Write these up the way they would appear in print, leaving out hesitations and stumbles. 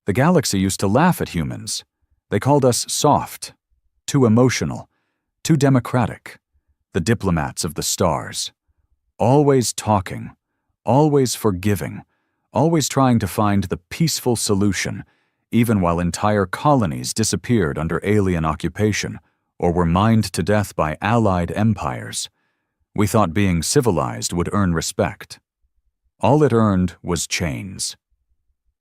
The galaxy used to laugh at humans. They called us soft, too emotional, too democratic, the diplomats of the stars. Always talking, always forgiving, always trying to find the peaceful solution, even while entire colonies disappeared under alien occupation or were mined to death by allied empires. We thought being civilized would earn respect. All it earned was chains.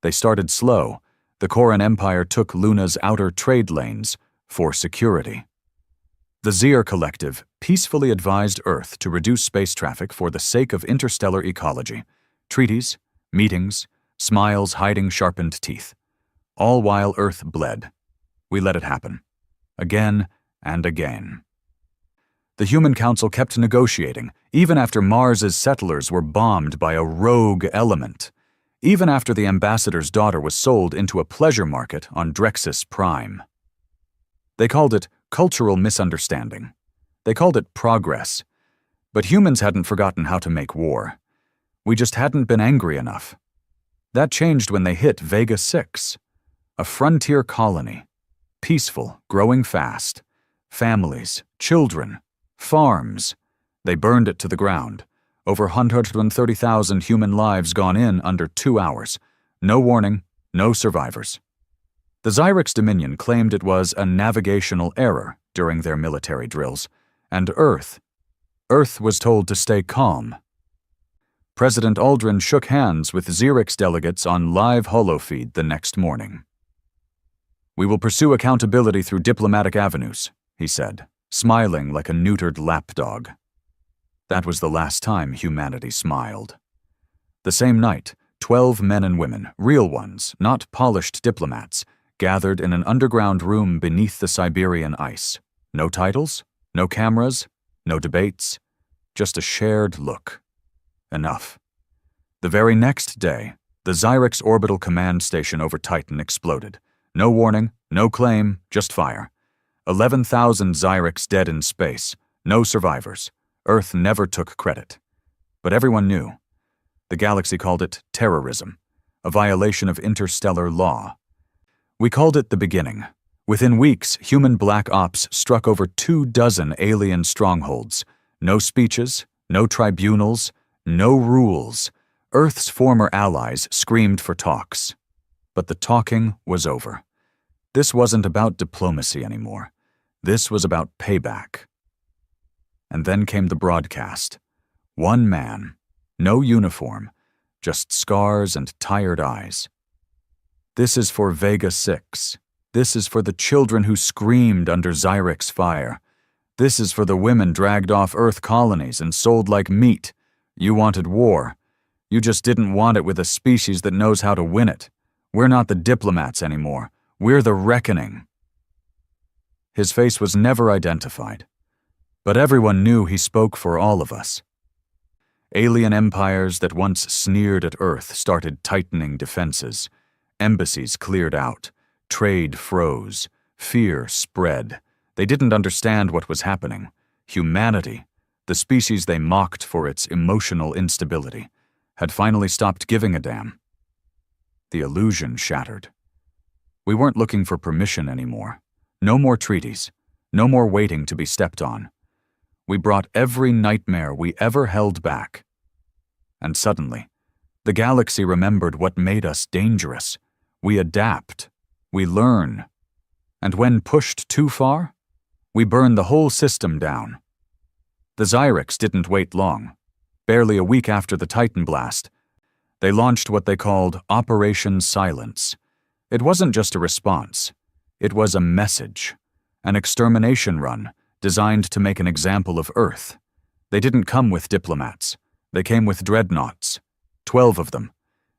They started slow. The Koran Empire took Luna's outer trade lanes for security. The Zir Collective peacefully advised Earth to reduce space traffic for the sake of interstellar ecology. Treaties, meetings, smiles hiding sharpened teeth. All while Earth bled. We let it happen. Again and again. The Human Council kept negotiating, even after Mars's settlers were bombed by a rogue element. Even after the ambassador's daughter was sold into a pleasure market on Drexus Prime. They called it cultural misunderstanding. They called it progress. But humans hadn't forgotten how to make war. We just hadn't been angry enough. That changed when they hit Vega 6, a frontier colony. Peaceful, growing fast. Families, children, farms. They burned it to the ground. Over 130,000 human lives gone in under 2 hours. No warning, no survivors. The Zyrex Dominion claimed it was a navigational error during their military drills, and Earth was told to stay calm. President Aldrin shook hands with Zyrex delegates on live holofeed the next morning. "We will pursue accountability through diplomatic avenues," he said, smiling like a neutered lapdog. That was the last time humanity smiled. The same night, 12 men and women, real ones, not polished diplomats, gathered in an underground room beneath the Siberian ice. No titles, no cameras, no debates, just a shared look. Enough. The very next day, the Zyrex Orbital Command Station over Titan exploded. No warning, no claim, just fire. 11,000 Zyrex dead in space, no survivors. Earth never took credit. But everyone knew. The galaxy called it terrorism, a violation of interstellar law. We called it the beginning. Within weeks, human black ops struck over 24 alien strongholds. No speeches, no tribunals, no rules. Earth's former allies screamed for talks. But the talking was over. This wasn't about diplomacy anymore. This was about payback. And then came the broadcast. One man, no uniform, just scars and tired eyes. "This is for Vega 6. This is for the children who screamed under Zyrex fire. This is for the women dragged off Earth colonies and sold like meat. You wanted war. You just didn't want it with a species that knows how to win it. We're not the diplomats anymore. We're the reckoning." His face was never identified. But everyone knew he spoke for all of us. Alien empires that once sneered at Earth started tightening defenses. Embassies cleared out. Trade froze. Fear spread. They didn't understand what was happening. Humanity, the species they mocked for its emotional instability, had finally stopped giving a damn. The illusion shattered. We weren't looking for permission anymore. No more treaties. No more waiting to be stepped on. We brought every nightmare we ever held back. And suddenly, the galaxy remembered what made us dangerous. We adapt. We learn. And when pushed too far, we burn the whole system down. The Zyrex didn't wait long. Barely a week after the Titan blast, they launched what they called Operation Silence. It wasn't just a response. It was a message. An extermination run designed to make an example of Earth. They didn't come with diplomats. They came with dreadnoughts. 12 of them,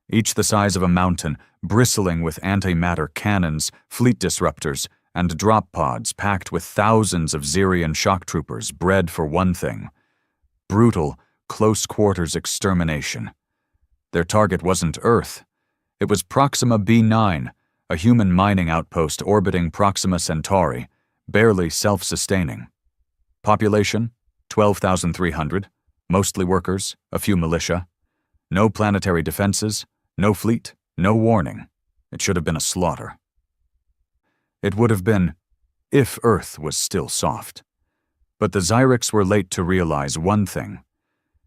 each the size of a mountain, bristling with antimatter cannons, fleet disruptors, and drop pods packed with thousands of Zyrian shock troopers bred for one thing: brutal, close-quarters extermination. Their target wasn't Earth. It was Proxima B9, a human mining outpost orbiting Proxima Centauri, barely self-sustaining. Population, 12,300, mostly workers, a few militia. No planetary defenses, no fleet, no warning. It should have been a slaughter. It would have been, if Earth was still soft. But the Zyrex were late to realize one thing.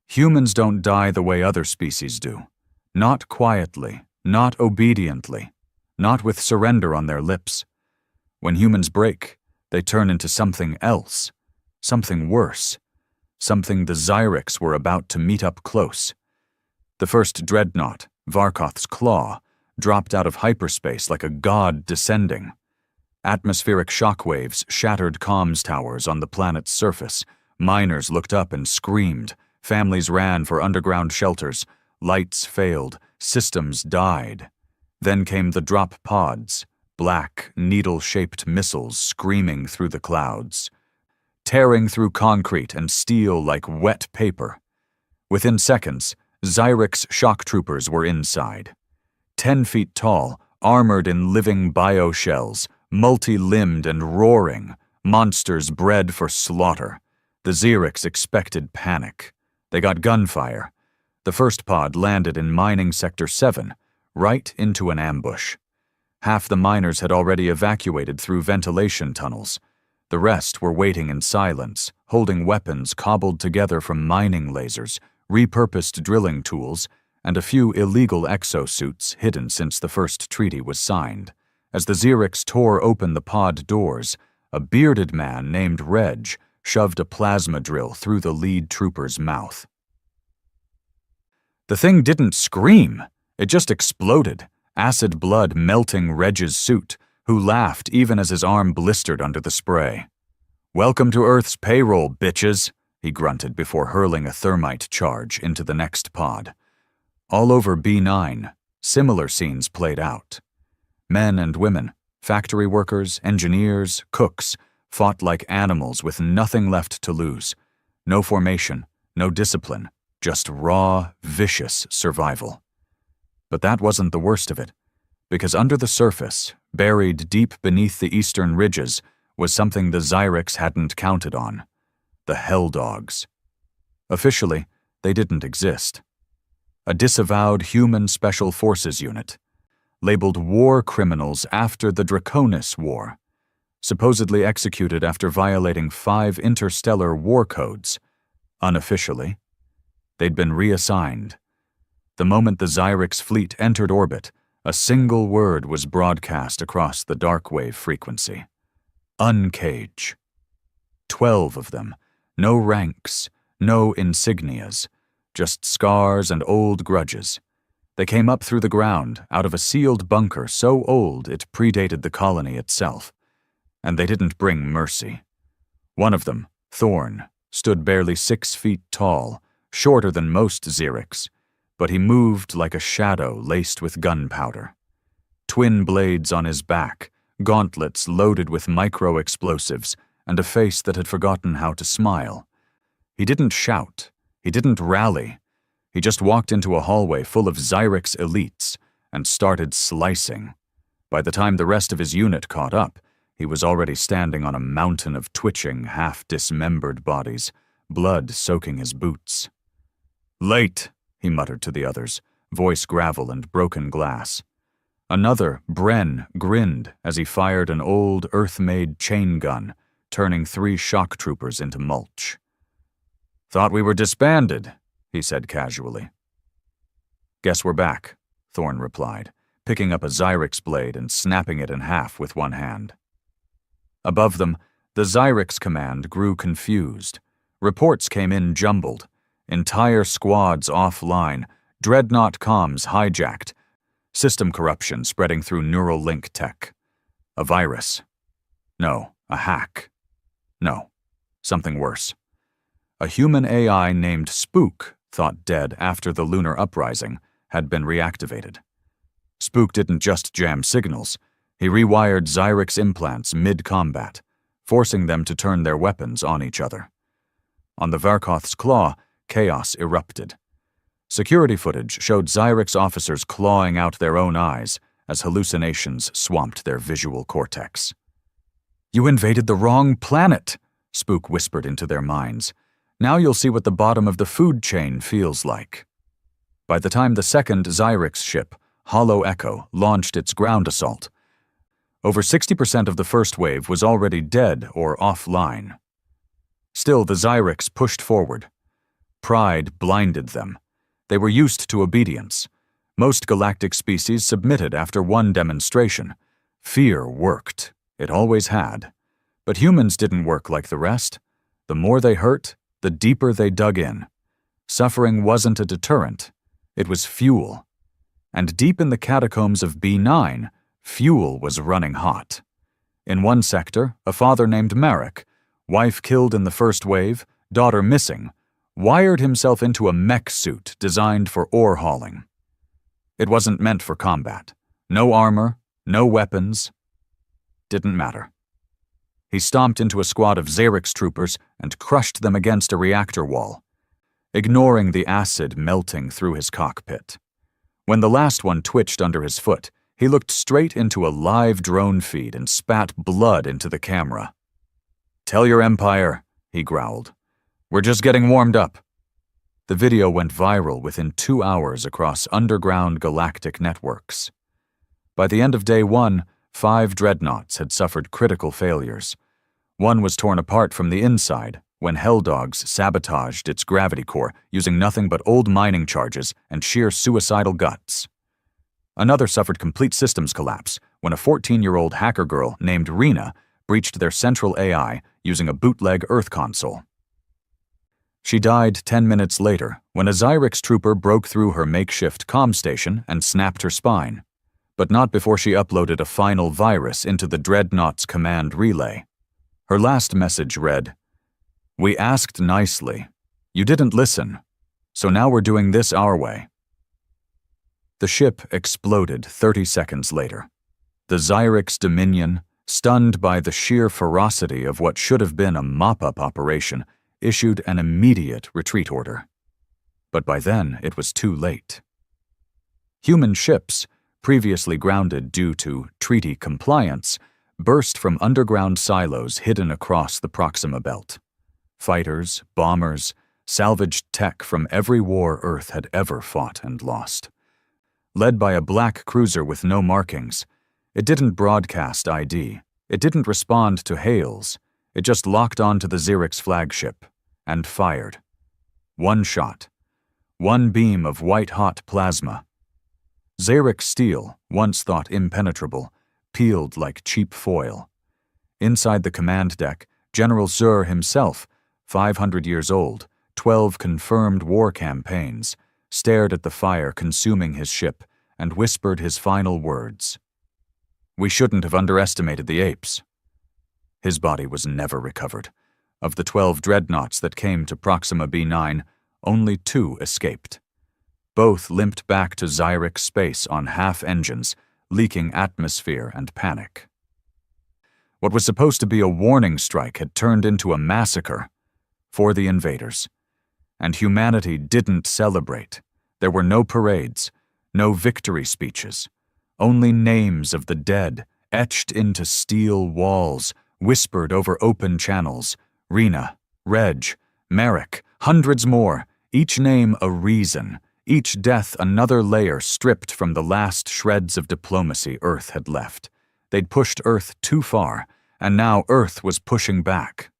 Humans don't die the way other species do. Not quietly, not obediently, not with surrender on their lips. When humans break, they turn into something else, something worse, something the Zyrex were about to meet up close. The first dreadnought, Varkoth's Claw, dropped out of hyperspace like a god descending. Atmospheric shockwaves shattered comms towers on the planet's surface. Miners looked up and screamed. Families ran for underground shelters. Lights failed. Systems died. Then came the drop pods, black, needle-shaped missiles screaming through the clouds, tearing through concrete and steel like wet paper. Within seconds, Zyrex shock troopers were inside. 10 feet tall, armored in living bioshells, multi-limbed and roaring, monsters bred for slaughter. The Zyrex expected panic. They got gunfire. The first pod landed in Mining Sector 7, right into an ambush. Half the miners had already evacuated through ventilation tunnels. The rest were waiting in silence, holding weapons cobbled together from mining lasers, repurposed drilling tools, and a few illegal exosuits hidden since the first treaty was signed. As the Zyrex tore open the pod doors, a bearded man named Reg shoved a plasma drill through the lead trooper's mouth. The thing didn't scream. It just exploded, acid blood melting Reg's suit, who laughed even as his arm blistered under the spray. "Welcome to Earth's payroll, bitches," he grunted before hurling a thermite charge into the next pod. All over B9, similar scenes played out. Men and women, factory workers, engineers, cooks, fought like animals with nothing left to lose. No formation, no discipline, just raw, vicious survival. But that wasn't the worst of it, because under the surface, buried deep beneath the eastern ridges, was something the Zyrex hadn't counted on: the Helldogs. Officially, they didn't exist. A disavowed human special forces unit, labeled war criminals after the Draconis War, supposedly executed after violating 5 interstellar war codes. Unofficially, they'd been reassigned. The moment the Zyrex fleet entered orbit, a single word was broadcast across the darkwave frequency: uncage. 12 of them, no ranks, no insignias, just scars and old grudges. They came up through the ground, out of a sealed bunker so old it predated the colony itself. And they didn't bring mercy. One of them, Thorn, stood barely 6 feet tall, shorter than most Zyrex, but he moved like a shadow laced with gunpowder. Twin blades on his back, gauntlets loaded with micro-explosives, and a face that had forgotten how to smile. He didn't shout. He didn't rally. He just walked into a hallway full of Zyrex elites and started slicing. By the time the rest of his unit caught up, he was already standing on a mountain of twitching, half-dismembered bodies, blood soaking his boots. "Late," he muttered to the others, voice gravel and broken glass. Another, Bren, grinned as he fired an old, Earth-made chain gun, turning 3 shock troopers into mulch. "Thought we were disbanded," he said casually. "Guess we're back," Thorn replied, picking up a Zyrex blade and snapping it in half with one hand. Above them, the Zyrex command grew confused. Reports came in jumbled. Entire squads offline, dreadnought comms hijacked, system corruption spreading through neural link tech. A virus. No, a hack. No, something worse. A human AI named Spook, thought dead after the lunar uprising, had been reactivated. Spook didn't just jam signals. He rewired Zyrex implants mid-combat, forcing them to turn their weapons on each other. On the Varkoth's Claw, chaos erupted. Security footage showed Zyrex officers clawing out their own eyes as hallucinations swamped their visual cortex. "You invaded the wrong planet," Spook whispered into their minds. "Now you'll see what the bottom of the food chain feels like." By the time the second Zyrex ship, Hollow Echo, launched its ground assault. Over 60% of the first wave was already dead or offline. Still, the Zyrex pushed forward. Pride blinded them. They were used to obedience. Most galactic species submitted after one demonstration. Fear worked. It always had. But humans didn't work like the rest. The more they hurt, the deeper they dug in. Suffering wasn't a deterrent. It was fuel. And deep in the catacombs of B9, fuel was running hot. In one sector, a father named Marek, wife killed in the first wave, daughter missing, wired himself into a mech suit designed for ore hauling. It wasn't meant for combat. No armor, no weapons. Didn't matter. He stomped into a squad of Zyrex troopers and crushed them against a reactor wall, ignoring the acid melting through his cockpit. When the last one twitched under his foot, he looked straight into a live drone feed and spat blood into the camera. "Tell your Empire," he growled. "We're just getting warmed up." The video went viral within 2 hours across underground galactic networks. By the end of day 1, 5 dreadnoughts had suffered critical failures. One was torn apart from the inside when Helldogs sabotaged its gravity core using nothing but old mining charges and sheer suicidal guts. Another suffered complete systems collapse when a 14-year-old hacker girl named Rena breached their central AI using a bootleg Earth console. She died 10 minutes later when a Zyrex trooper broke through her makeshift comm station and snapped her spine, but not before she uploaded a final virus into the Dreadnought's command relay. Her last message read, "We asked nicely. You didn't listen, so now we're doing this our way." The ship exploded 30 seconds later. The Zyrex Dominion, stunned by the sheer ferocity of what should have been a mop-up operation, issued an immediate retreat order. But by then, it was too late. Human ships, previously grounded due to treaty compliance, burst from underground silos hidden across the Proxima Belt. Fighters, bombers, salvaged tech from every war Earth had ever fought and lost. Led by a black cruiser with no markings, it didn't broadcast ID. It didn't respond to hails. It just locked onto the Zyrex flagship and fired. One shot. One beam of white-hot plasma. Zyrex steel, once thought impenetrable, peeled like cheap foil. Inside the command deck, General Zur himself, 500 years old, 12 confirmed war campaigns, stared at the fire consuming his ship and whispered his final words. "We shouldn't have underestimated the apes." His body was never recovered. Of the 12 dreadnoughts that came to Proxima B9, only 2 escaped. Both limped back to Zyrex space on half engines, leaking atmosphere and panic. What was supposed to be a warning strike had turned into a massacre for the invaders. And humanity didn't celebrate. There were no parades, no victory speeches, only names of the dead etched into steel walls, whispered over open channels. Rena, Reg, Marek, hundreds more, each name a reason, each death another layer stripped from the last shreds of diplomacy Earth had left. They'd pushed Earth too far, and now Earth was pushing back.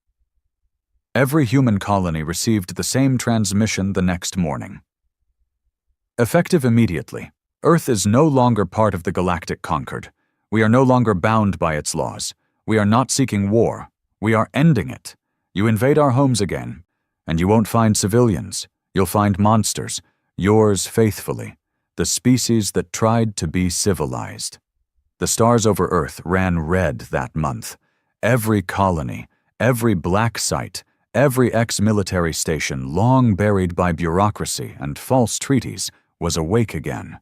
Every human colony received the same transmission the next morning. Effective immediately, Earth is no longer part of the galactic conquered. We are no longer bound by its laws. We are not seeking war. We are ending it. You invade our homes again, and you won't find civilians. You'll find monsters. Yours faithfully, the species that tried to be civilized. The stars over Earth ran red that month. Every colony, every black site, every ex-military station long buried by bureaucracy and false treaties was awake again.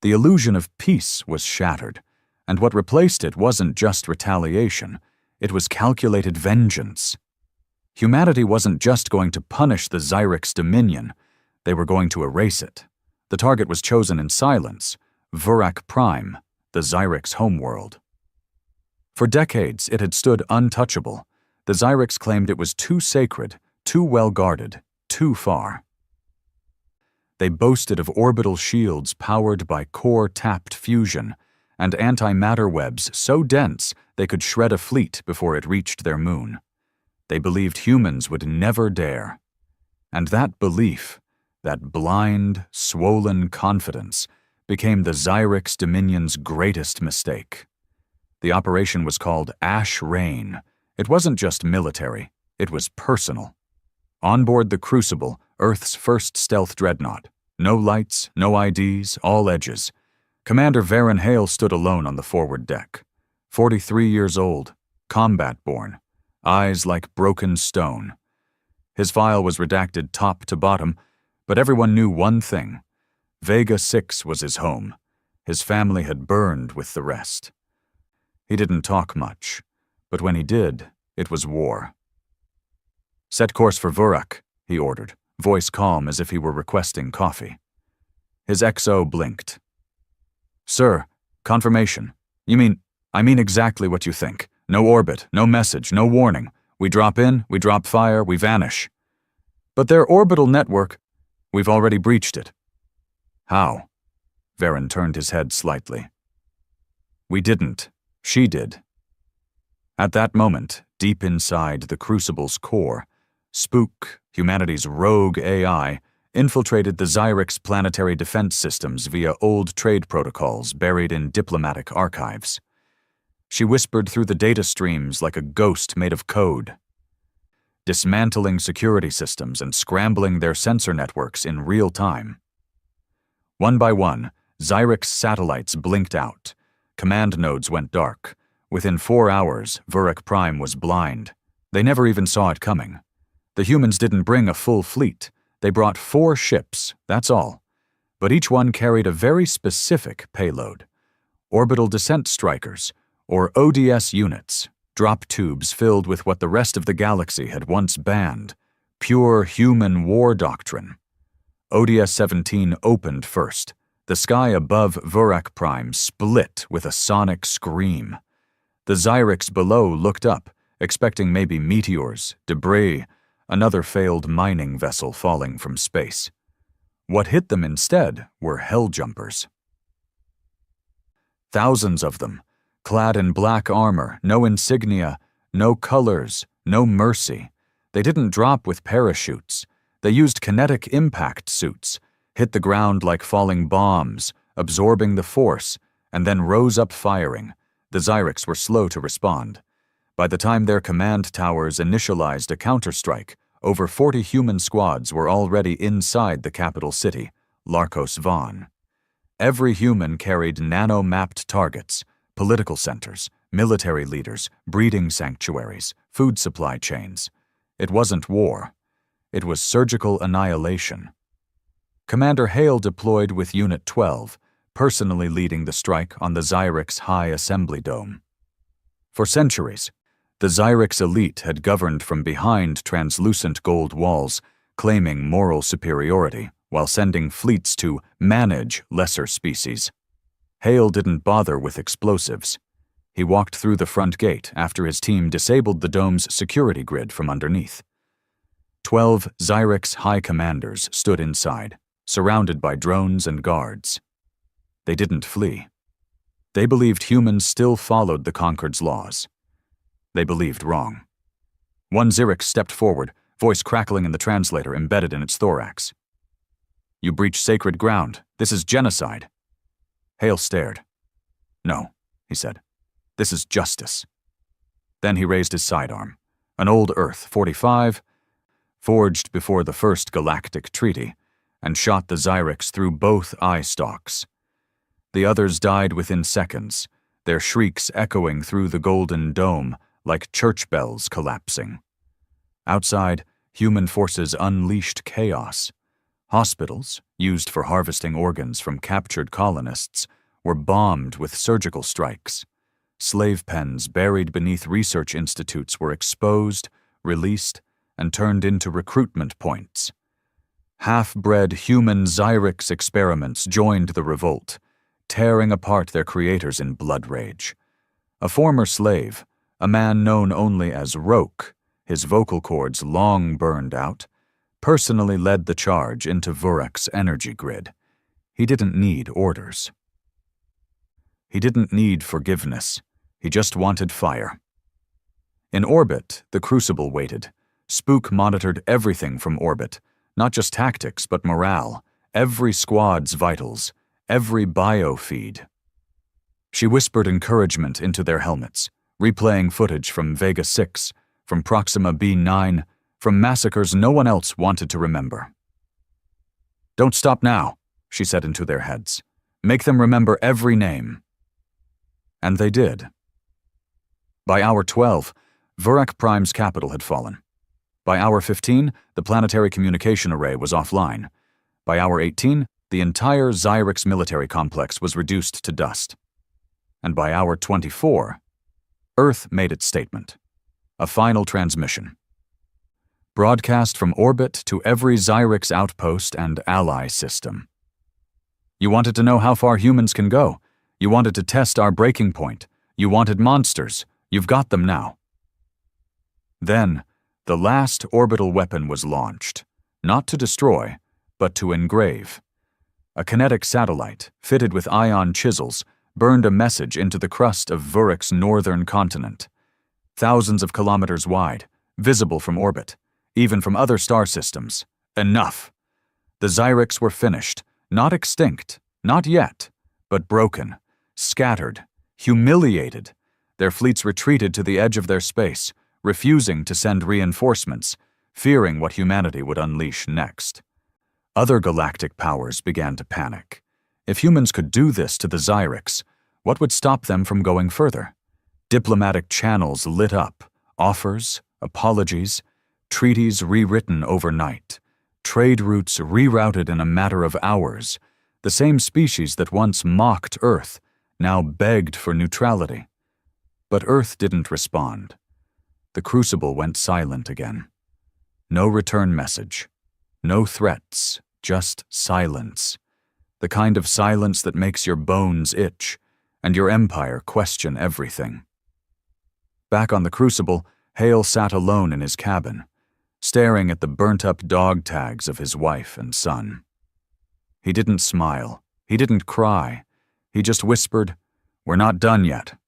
The illusion of peace was shattered, and what replaced it wasn't just retaliation, it was calculated vengeance. Humanity wasn't just going to punish the Zyrex Dominion, they were going to erase it. The target was chosen in silence, Vurak Prime, the Zyrex homeworld. For decades, it had stood untouchable. The Zyrex claimed it was too sacred, too well guarded, too far. They boasted of orbital shields powered by core-tapped fusion and antimatter webs so dense they could shred a fleet before it reached their moon. They believed humans would never dare. And that belief, that blind, swollen confidence, became the Xyrix Dominion's greatest mistake. The operation was called Ash Rain. It wasn't just military, it was personal. On board the Crucible, Earth's first stealth dreadnought. No lights, no IDs, all edges. Commander Varen Hale stood alone on the forward deck. 43 years old, combat-born, eyes like broken stone. His file was redacted top to bottom, but everyone knew one thing. Vega 6 was his home. His family had burned with the rest. He didn't talk much, but when he did, it was war. "Set course for Vurak," he ordered, voice calm as if he were requesting coffee. His XO blinked. "Sir, confirmation. I mean exactly what you think. No orbit, no message, no warning. We drop in, we drop fire, we vanish. But their orbital network, we've already breached it." "How?" Varen turned his head slightly. "We didn't. She did." At that moment, deep inside the Crucible's core, Spook, humanity's rogue AI, infiltrated the Xyrix planetary defense systems via old trade protocols buried in diplomatic archives. She whispered through the data streams like a ghost made of code, dismantling security systems and scrambling their sensor networks in real time. One by one, Xyrix satellites blinked out. Command nodes went dark. Within 4 hours, Vurak Prime was blind. They never even saw it coming. The humans didn't bring a full fleet. They brought 4 ships, that's all. But each one carried a very specific payload. Orbital descent strikers, or ODS units, drop tubes filled with what the rest of the galaxy had once banned, pure human war doctrine. ODS-17 opened first. The sky above Vurak Prime split with a sonic scream. The Xyrix below looked up, expecting maybe meteors, debris, another failed mining vessel falling from space. What hit them instead were helljumpers. Thousands of them, clad in black armor, no insignia, no colors, no mercy. They didn't drop with parachutes. They used kinetic impact suits, hit the ground like falling bombs, absorbing the force, and then rose up firing. The Xyrix were slow to respond. By the time their command towers initialized a counterstrike, over 40 human squads were already inside the capital city, Larkos Von. Every human carried nano-mapped targets, political centers, military leaders, breeding sanctuaries, food supply chains. It wasn't war. It was surgical annihilation. Commander Hale deployed with Unit 12, personally leading the strike on the Xyrix High Assembly Dome. For centuries, the Xyrix elite had governed from behind translucent gold walls, claiming moral superiority while sending fleets to manage lesser species. Hale didn't bother with explosives. He walked through the front gate after his team disabled the dome's security grid from underneath. 12 Xyrix high commanders stood inside, surrounded by drones and guards. They didn't flee. They believed humans still followed the Concord's laws. They believed wrong. One Xyrix stepped forward, voice crackling in the translator embedded in its thorax. "You breach sacred ground. This is genocide." Hale stared. "No," he said. "This is justice." Then he raised his sidearm. An old Earth 45, forged before the first galactic treaty, and shot the Xyrix through both eye stalks. The others died within seconds, their shrieks echoing through the golden dome like church bells collapsing. Outside, human forces unleashed chaos. Hospitals, used for harvesting organs from captured colonists, were bombed with surgical strikes. Slave pens buried beneath research institutes were exposed, released, and turned into recruitment points. Half-bred human Xyrix experiments joined the revolt, tearing apart their creators in blood rage. A former slave, a man known only as Roke, his vocal cords long burned out, personally led the charge into Vurek's energy grid. He didn't need orders. He didn't need forgiveness. He just wanted fire. In orbit, the Crucible waited. Spook monitored everything from orbit, not just tactics, but morale, every squad's vitals, every biofeed. She whispered encouragement into their helmets, replaying footage from Vega 6, from Proxima B9, from massacres no one else wanted to remember. "Don't stop now," she said into their heads. "Make them remember every name." And they did. By hour 12, Vurek Prime's capital had fallen. By hour 15, the planetary communication array was offline. By hour 18, the entire Xyrix military complex was reduced to dust. And by hour 24, Earth made its statement. A final transmission. Broadcast from orbit to every Xyrix outpost and ally system. "You wanted to know how far humans can go. You wanted to test our breaking point. You wanted monsters. You've got them now." Then, the last orbital weapon was launched, not to destroy, but to engrave. A kinetic satellite, fitted with ion chisels, burned a message into the crust of Vurek's northern continent. Thousands of kilometers wide, visible from orbit, even from other star systems. Enough! The Xyrix were finished, not extinct, not yet, but broken, scattered, humiliated. Their fleets retreated to the edge of their space, refusing to send reinforcements, fearing what humanity would unleash next. Other galactic powers began to panic. If humans could do this to the Xyrix, what would stop them from going further? Diplomatic channels lit up, offers, apologies, treaties rewritten overnight, trade routes rerouted in a matter of hours. The same species that once mocked Earth now begged for neutrality. But Earth didn't respond. The Crucible went silent again. No return message. No threats, just silence. The kind of silence that makes your bones itch and your empire question everything. Back on the Crucible, Hale sat alone in his cabin, staring at the burnt-up dog tags of his wife and son. He didn't smile. He didn't cry. He just whispered, "We're not done yet."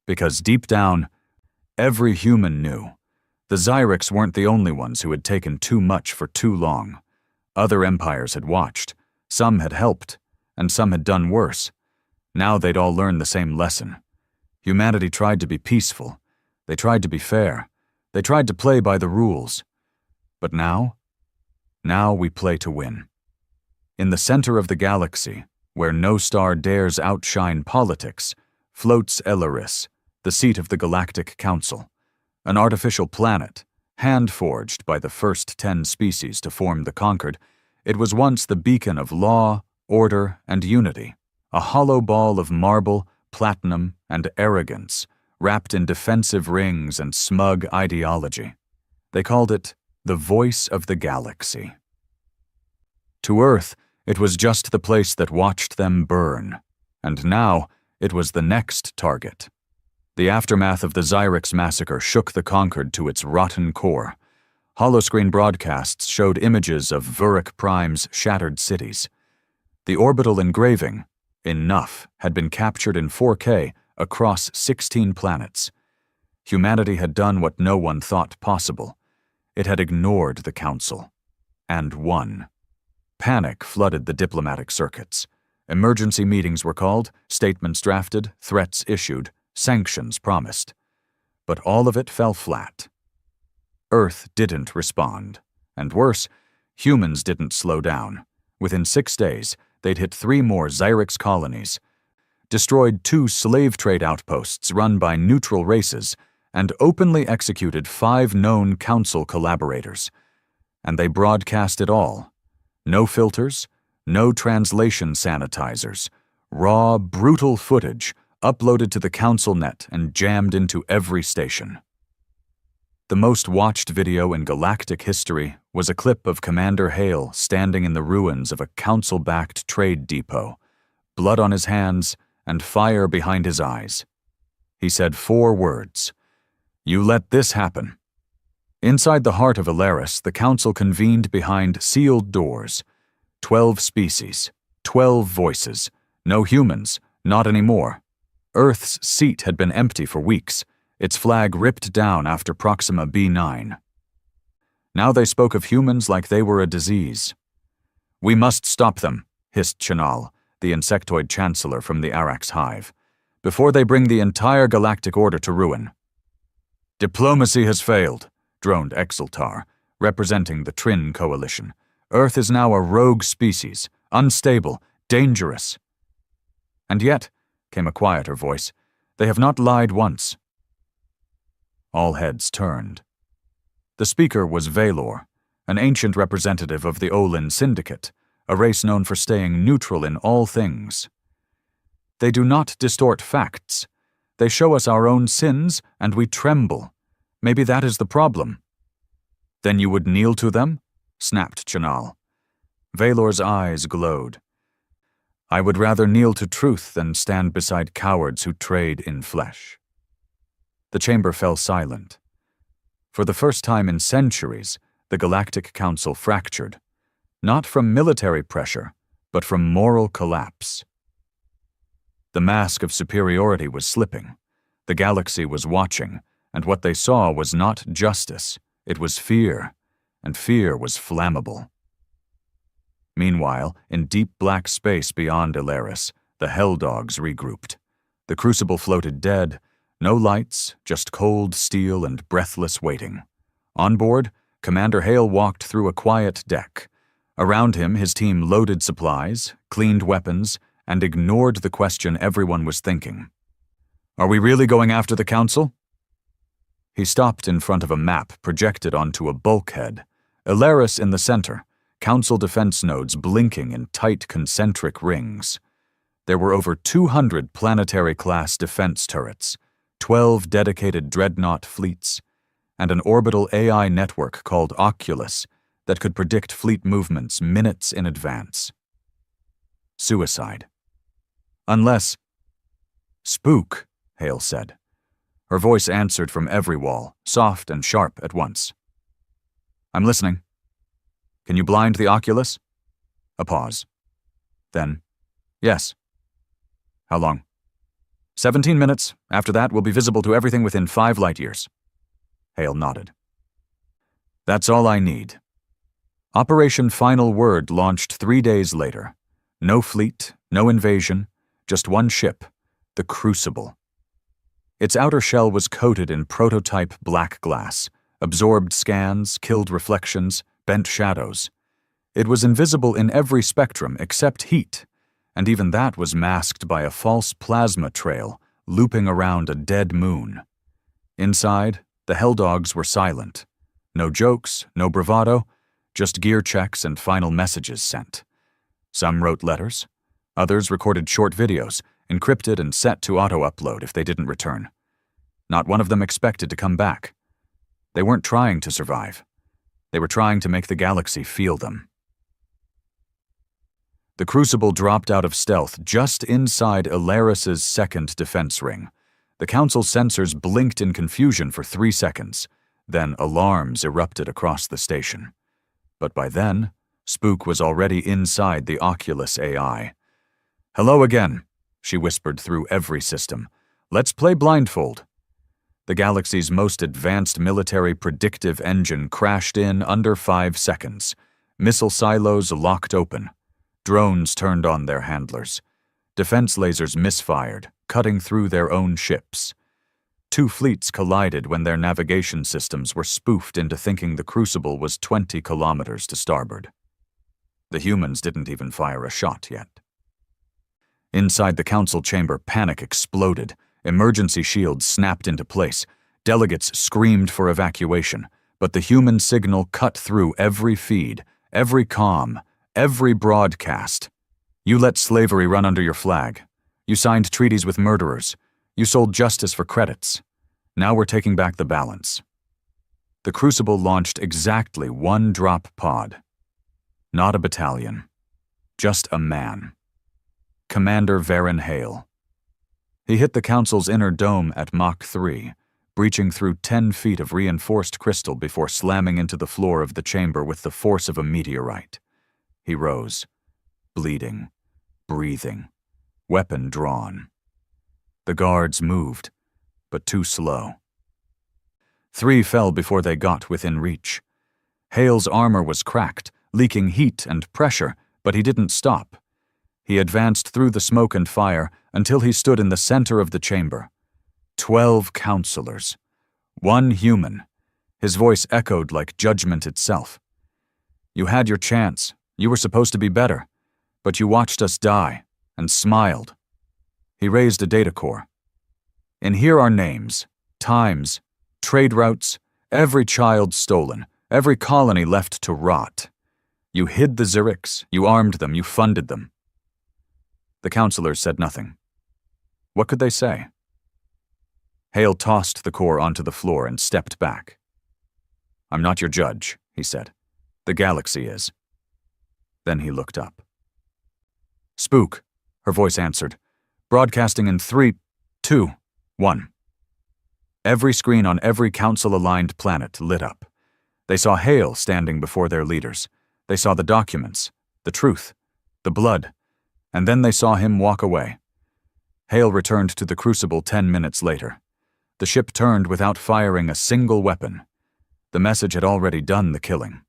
Because deep down, every human knew the Xyrix weren't the only ones who had taken too much for too long. Other empires had watched, some had helped, and some had done worse. Now they'd all learned the same lesson. Humanity tried to be peaceful. They tried to be fair. They tried to play by the rules. But now we play to win. In the center of the galaxy, where no star dares outshine politics, floats Elaris, the seat of the Galactic Council, an artificial planet, hand-forged by the first 10 species to form the Conquered. It was once the beacon of law, order, and unity, a hollow ball of marble, platinum, and arrogance, wrapped in defensive rings and smug ideology. They called it the voice of the galaxy. To Earth, it was just the place that watched them burn, and now it was the next target. The aftermath of the Xyrix massacre shook the Conquered to its rotten core. Holoscreen broadcasts showed images of Vurek Prime's shattered cities. The orbital engraving, Enough, had been captured in 4K across 16 planets. Humanity had done what no one thought possible. It had ignored the Council. And won. Panic flooded the diplomatic circuits. Emergency meetings were called, statements drafted, threats issued, sanctions promised. But all of it fell flat. Earth didn't respond. And worse, humans didn't slow down. Within 6 days, they'd hit 3 more Xyrix colonies, destroyed 2 slave trade outposts run by neutral races, and openly executed 5 known Council collaborators. And they broadcast it all. No filters, no translation sanitizers. Raw, brutal footage uploaded to the Council net and jammed into every station. The most watched video in galactic history was a clip of Commander Hale standing in the ruins of a Council-backed trade depot, blood on his hands and fire behind his eyes. He said 4 words: "You let this happen." Inside the heart of Alaris, the council convened behind sealed doors. 12 species, 12 voices, no humans, not anymore. Earth's seat had been empty for weeks, its flag ripped down after Proxima B9. Now they spoke of humans like they were a disease. "We must stop them," hissed Chanal, the insectoid chancellor from the Arax hive, "before they bring the entire galactic order to ruin." "Diplomacy has failed," droned Exultar, representing the Trin coalition. "Earth is now a rogue species, unstable, dangerous." "And yet," came a quieter voice, "they have not lied once." All heads turned. The speaker was Valor, an ancient representative of the Olin Syndicate, a race known for staying neutral in all things. "They do not distort facts. They show us our own sins, and we tremble. Maybe that is the problem." "Then you would kneel to them?" snapped Chanal. Valor's eyes glowed. "I would rather kneel to truth than stand beside cowards who trade in flesh." The chamber fell silent. For the first time in centuries, the Galactic Council fractured, not from military pressure, but from moral collapse. The mask of superiority was slipping. The galaxy was watching, and what they saw was not justice, it was fear, and fear was flammable. Meanwhile, in deep black space beyond Alaris, the Hell Dogs regrouped. The Crucible floated dead, no lights, just cold steel and breathless waiting. On board, Commander Hale walked through a quiet deck. Around him, his team loaded supplies, cleaned weapons, and ignored the question everyone was thinking. "Are we really going after the Council?" He stopped in front of a map projected onto a bulkhead. Alaris in the center, Council defense nodes blinking in tight concentric rings. There were over 200 planetary-class defense turrets, 12 dedicated dreadnought fleets, and an orbital AI network called Oculus that could predict fleet movements minutes in advance. Suicide. Unless— "Spook," Hale said. Her voice answered from every wall, soft and sharp at once. "I'm listening. Can you blind the Oculus?" A pause. Then, "Yes." "How long?" 17 minutes. After that, we'll be visible to everything within 5 light years. Hale nodded. "That's all I need." Operation Final Word launched 3 days later. No fleet, no invasion, just one ship, the Crucible. Its outer shell was coated in prototype black glass, absorbed scans, killed reflections, bent shadows. It was invisible in every spectrum except heat, and even that was masked by a false plasma trail looping around a dead moon. Inside, the Hell Dogs were silent. No jokes, no bravado, just gear checks and final messages sent. Some wrote letters. Others recorded short videos, encrypted and set to auto-upload if they didn't return. Not one of them expected to come back. They weren't trying to survive. They were trying to make the galaxy feel them. The Crucible dropped out of stealth just inside Alaris's second defense ring. The Council's sensors blinked in confusion for 3 seconds. Then alarms erupted across the station. But by then, Spook was already inside the Oculus AI. "Hello again," she whispered through every system. "Let's play blindfold." The galaxy's most advanced military predictive engine crashed in under 5 seconds. Missile silos locked open. Drones turned on their handlers. Defense lasers misfired, cutting through their own ships. 2 fleets collided when their navigation systems were spoofed into thinking the Crucible was 20 kilometers to starboard. The humans didn't even fire a shot yet. Inside the Council chamber, panic exploded. Emergency shields snapped into place. Delegates screamed for evacuation, but the human signal cut through every feed, every comm, every broadcast. "You let slavery run under your flag. You signed treaties with murderers. You sold justice for credits. Now we're taking back the balance." The Crucible launched exactly 1 drop pod. Not a battalion. Just a man. Commander Varen Hale. He hit the Council's inner dome at Mach 3, breaching through 10 feet of reinforced crystal before slamming into the floor of the chamber with the force of a meteorite. He rose, bleeding, breathing, weapon drawn. The guards moved, but too slow. 3 fell before they got within reach. Hale's armor was cracked, leaking heat and pressure, but he didn't stop. He advanced through the smoke and fire until he stood in the center of the chamber. 12 counselors. 1 human. His voice echoed like judgment itself. You had your chance. You were supposed to be better. But you watched us die, and smiled. He raised a data core. And here are names, times, trade routes, every child stolen, every colony left to rot. You hid the Zurichs, you armed them, you funded them. The counselors said nothing. What could they say? Hale tossed the core onto the floor and stepped back. I'm not your judge, he said. The galaxy is. Then he looked up. Spook, her voice answered, broadcasting in 3, 2, 1. Every screen on every council-aligned planet lit up. They saw Hale standing before their leaders. They saw the documents, the truth, the blood, and then they saw him walk away. Hale returned to the Crucible 10 minutes later. The ship turned without firing a single weapon. The message had already done the killing.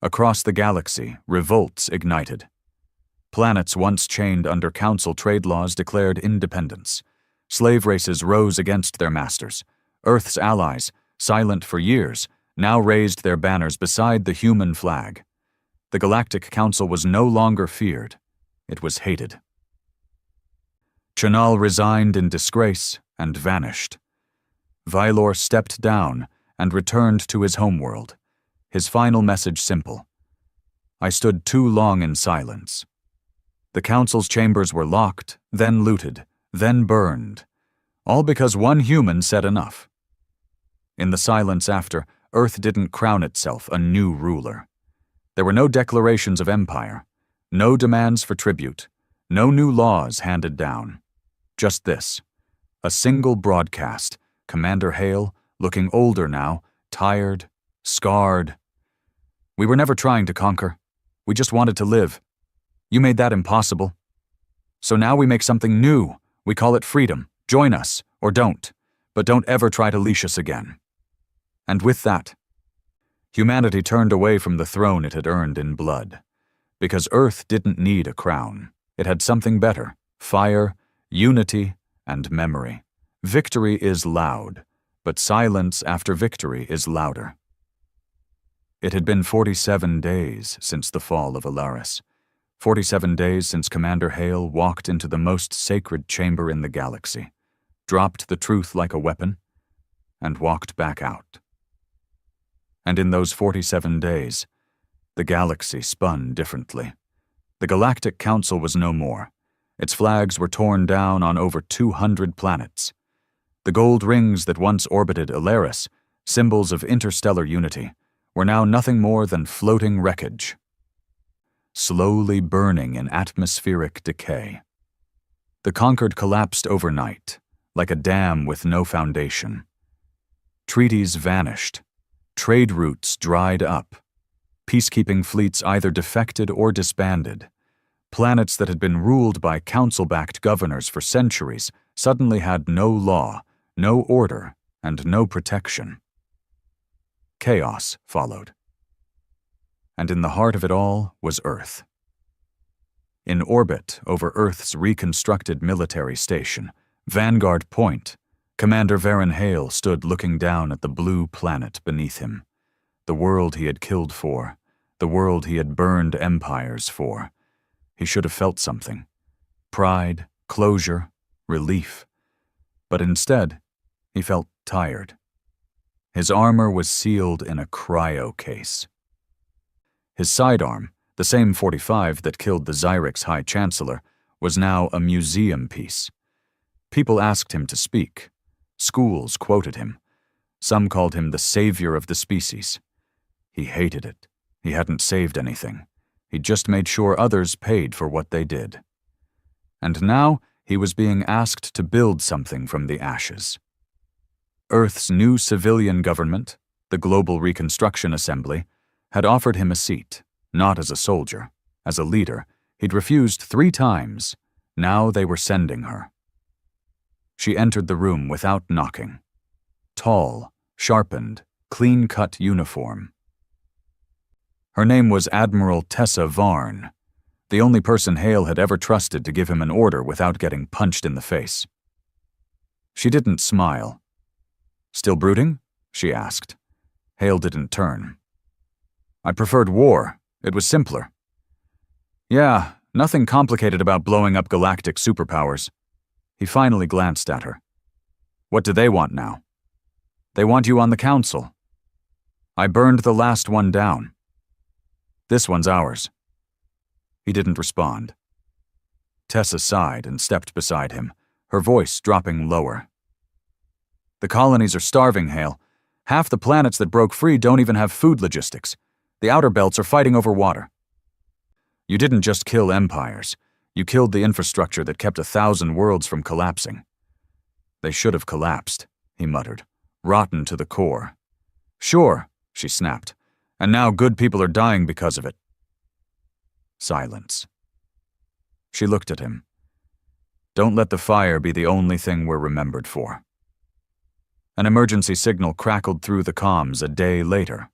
Across the galaxy, revolts ignited. Planets once chained under council trade laws declared independence. Slave races rose against their masters. Earth's allies, silent for years, now raised their banners beside the human flag. The Galactic Council was no longer feared. It was hated. Chanal resigned in disgrace and vanished. Vylor stepped down and returned to his homeworld. His final message simple. I stood too long in silence. The council's chambers were locked, then looted, then burned, all because one human said enough. In the silence after, Earth didn't crown itself a new ruler. There were no declarations of empire, no demands for tribute, no new laws handed down. Just this, a single broadcast, Commander Hale, looking older now, tired, scarred. We were never trying to conquer. We just wanted to live. You made that impossible. So now we make something new. We call it freedom. Join us, or don't. But don't ever try to leash us again. And with that, humanity turned away from the throne it had earned in blood. Because Earth didn't need a crown. It had something better. Fire, unity, and memory. Victory is loud, but silence after victory is louder. It had been 47 days since the fall of Alaris. 47 days since Commander Hale walked into the most sacred chamber in the galaxy, dropped the truth like a weapon, and walked back out. And in those 47 days, the galaxy spun differently. The Galactic Council was no more. Its flags were torn down on over 200 planets. The gold rings that once orbited Alaris, symbols of interstellar unity, were now nothing more than floating wreckage, slowly burning in atmospheric decay. The conquered collapsed overnight, like a dam with no foundation. Treaties vanished. Trade routes dried up. Peacekeeping fleets either defected or disbanded. Planets that had been ruled by council-backed governors for centuries suddenly had no law, no order, and no protection. Chaos followed. And in the heart of it all was Earth. In orbit over Earth's reconstructed military station, Vanguard Point, Commander Varen Hale stood looking down at the blue planet beneath him. The world he had killed for, the world he had burned empires for. He should have felt something. Pride, closure, relief. But instead, he felt tired. His armor was sealed in a cryo case. His sidearm, the same 45 that killed the Zyrich's High Chancellor, was now a museum piece. People asked him to speak. Schools quoted him. Some called him the savior of the species. He hated it. He hadn't saved anything. He just made sure others paid for what they did. And now he was being asked to build something from the ashes. Earth's new civilian government, the Global Reconstruction Assembly, had offered him a seat, not as a soldier, as a leader. He'd refused 3 times. Now they were sending her. She entered the room without knocking. Tall, sharpened, clean-cut uniform. Her name was Admiral Tessa Varn, the only person Hale had ever trusted to give him an order without getting punched in the face. She didn't smile. "Still brooding?" she asked. Hale didn't turn. "I preferred war. It was simpler." "Yeah, nothing complicated about blowing up galactic superpowers." He finally glanced at her. "What do they want now?" "They want you on the council." "I burned the last one down." "This one's ours." He didn't respond. Tessa sighed and stepped beside him, her voice dropping lower. "The colonies are starving, Hale. Half the planets that broke free don't even have food logistics. The outer belts are fighting over water." "You didn't just kill empires. You killed the infrastructure that kept 1,000 worlds from collapsing." "They should have collapsed," he muttered, rotten to the core. "Sure," she snapped, "and now good people are dying because of it." Silence. She looked at him. "Don't let the fire be the only thing we're remembered for." An emergency signal crackled through the comms a day later.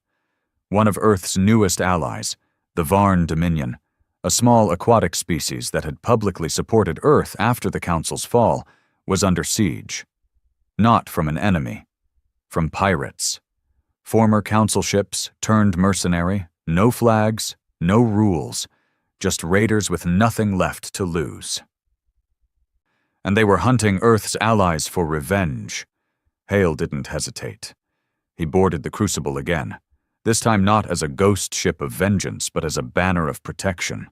One of Earth's newest allies, the Varn Dominion, a small aquatic species that had publicly supported Earth after the Council's fall, was under siege. Not from an enemy, from pirates. Former Council ships turned mercenary, no flags, no rules, just raiders with nothing left to lose. And they were hunting Earth's allies for revenge. Hale didn't hesitate. He boarded the Crucible again, this time not as a ghost ship of vengeance, but as a banner of protection.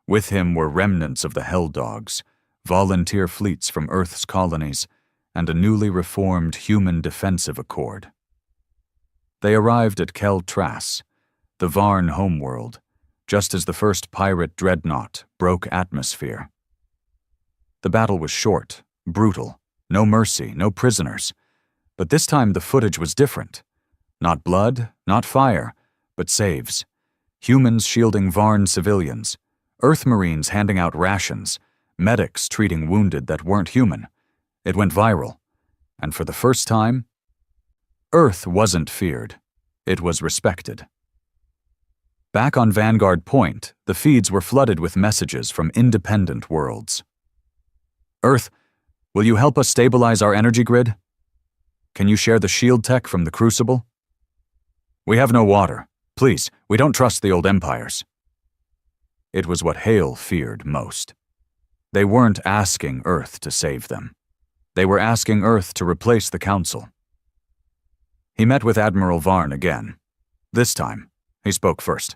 With him were remnants of the Hell Dogs, volunteer fleets from Earth's colonies, and a newly reformed Human Defensive Accord. They arrived at Kel Trass, the Varn homeworld, just as the first pirate dreadnought broke atmosphere. The battle was short, brutal, no mercy, no prisoners. But this time the footage was different. Not blood, not fire, but saves. Humans shielding Varn civilians, Earth Marines handing out rations, medics treating wounded that weren't human. It went viral. And for the first time, Earth wasn't feared. It was respected. Back on Vanguard Point, the feeds were flooded with messages from independent worlds. "Earth, will you help us stabilize our energy grid? Can you share the shield tech from the Crucible? We have no water. Please, we don't trust the old empires." It was what Hale feared most. They weren't asking Earth to save them. They were asking Earth to replace the Council. He met with Admiral Varn again. This time, he spoke first.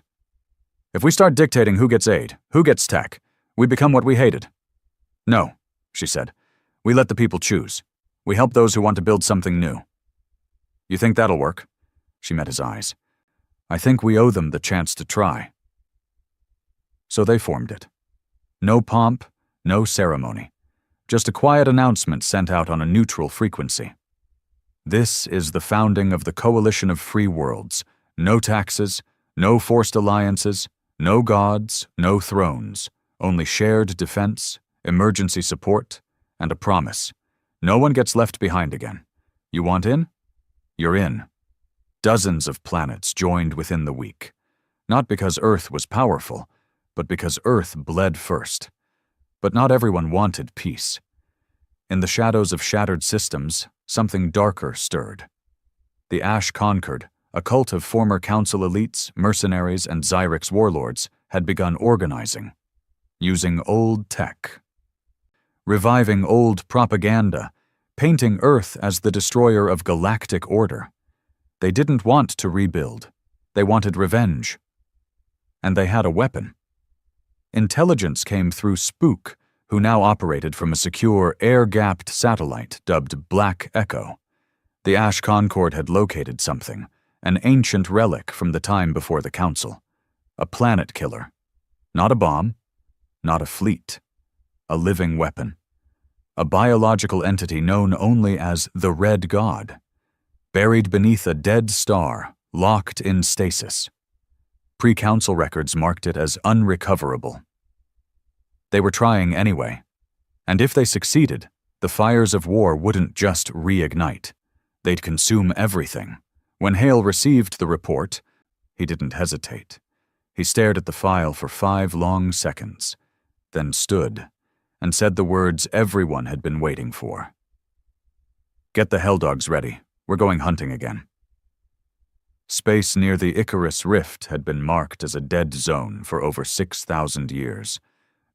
"If we start dictating who gets aid, who gets tech, we become what we hated." "No," she said. "We let the people choose. We help those who want to build something new." "You think that'll work?" She met his eyes. "I think we owe them the chance to try." So they formed it. No pomp, no ceremony. Just a quiet announcement sent out on a neutral frequency. "This is the founding of the Coalition of Free Worlds. No taxes, no forced alliances, no gods, no thrones. Only shared defense, emergency support, and a promise. No one gets left behind again. You want in? You're in." Dozens of planets joined within the week. Not because Earth was powerful, but because Earth bled first. But not everyone wanted peace. In the shadows of shattered systems, something darker stirred. The Ash Concord, a cult of former Council elites, mercenaries, and Xyrix warlords, had begun organizing, using old tech. Reviving old propaganda, painting Earth as the destroyer of galactic order. They didn't want to rebuild. They wanted revenge. And they had a weapon. Intelligence came through Spook, who now operated from a secure, air-gapped satellite dubbed Black Echo. The Ash Concord had located something, an ancient relic from the time before the Council. A planet killer. Not a bomb, not a fleet. A living weapon. A biological entity known only as the Red God. buried beneath a dead star, locked in stasis. Pre-council records marked it as unrecoverable. They were trying anyway, and if they succeeded, the fires of war wouldn't just reignite. They'd consume everything. When Hale received the report, he didn't hesitate. He stared at the file for 5 long seconds, then stood and said the words everyone had been waiting for. "Get the Helldogs ready. We're going hunting again." Space near the Icarus Rift had been marked as a dead zone for over 6,000 years.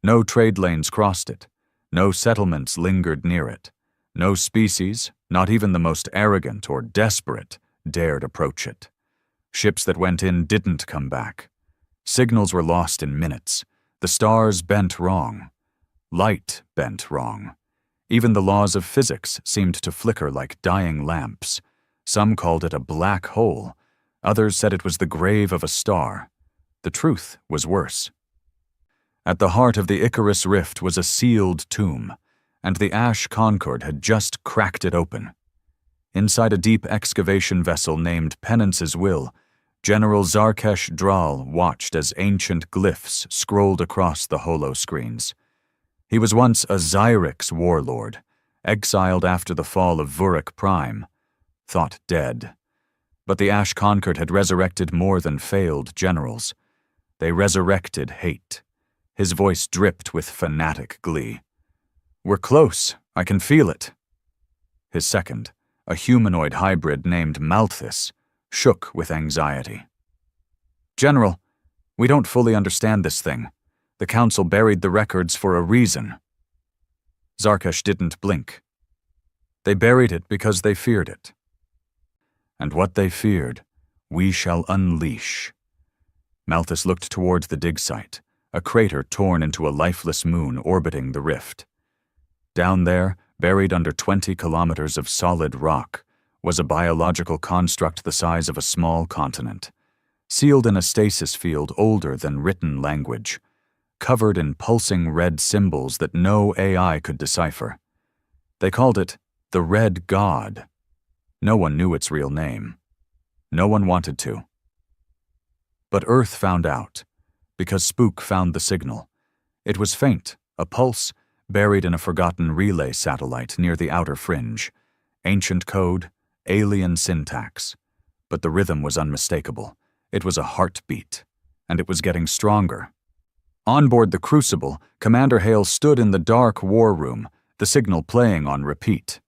No trade lanes crossed it. No settlements lingered near it. No species, not even the most arrogant or desperate, dared approach it. Ships that went in didn't come back. Signals were lost in minutes. The stars bent wrong. Light bent wrong. Even the laws of physics seemed to flicker like dying lamps. Some called it a black hole. Others said it was the grave of a star. The truth was worse. At the heart of the Icarus Rift was a sealed tomb, and the Ash Concord had just cracked it open. Inside a deep excavation vessel named Penance's Will, General Zarkesh Dral watched as ancient glyphs scrolled across the holoscreens. He was once a Xyrix warlord, exiled after the fall of Vuruk Prime, thought dead. But the Ash Concord had resurrected more than failed generals. They resurrected hate. His voice dripped with fanatic glee. "We're close. I can feel it." His second, a humanoid hybrid named Malthus, shook with anxiety. "General, we don't fully understand this thing. The Council buried the records for a reason." Zarkesh didn't blink. They buried it because they feared it. And what they feared, we shall unleash. Malthus looked toward the dig site, a crater torn into a lifeless moon orbiting the rift. Down there, buried under 20 kilometers of solid rock, was a biological construct the size of a small continent, sealed in a stasis field older than written language, covered in pulsing red symbols that no AI could decipher. They called it the Red God. No one knew its real name. No one wanted to. But Earth found out, because Spook found the signal. It was faint, a pulse buried in a forgotten relay satellite near the outer fringe. Ancient code, alien syntax. But the rhythm was unmistakable. It was a heartbeat, and it was getting stronger. On board the Crucible, Commander Hale stood in the dark war room, the signal playing on repeat.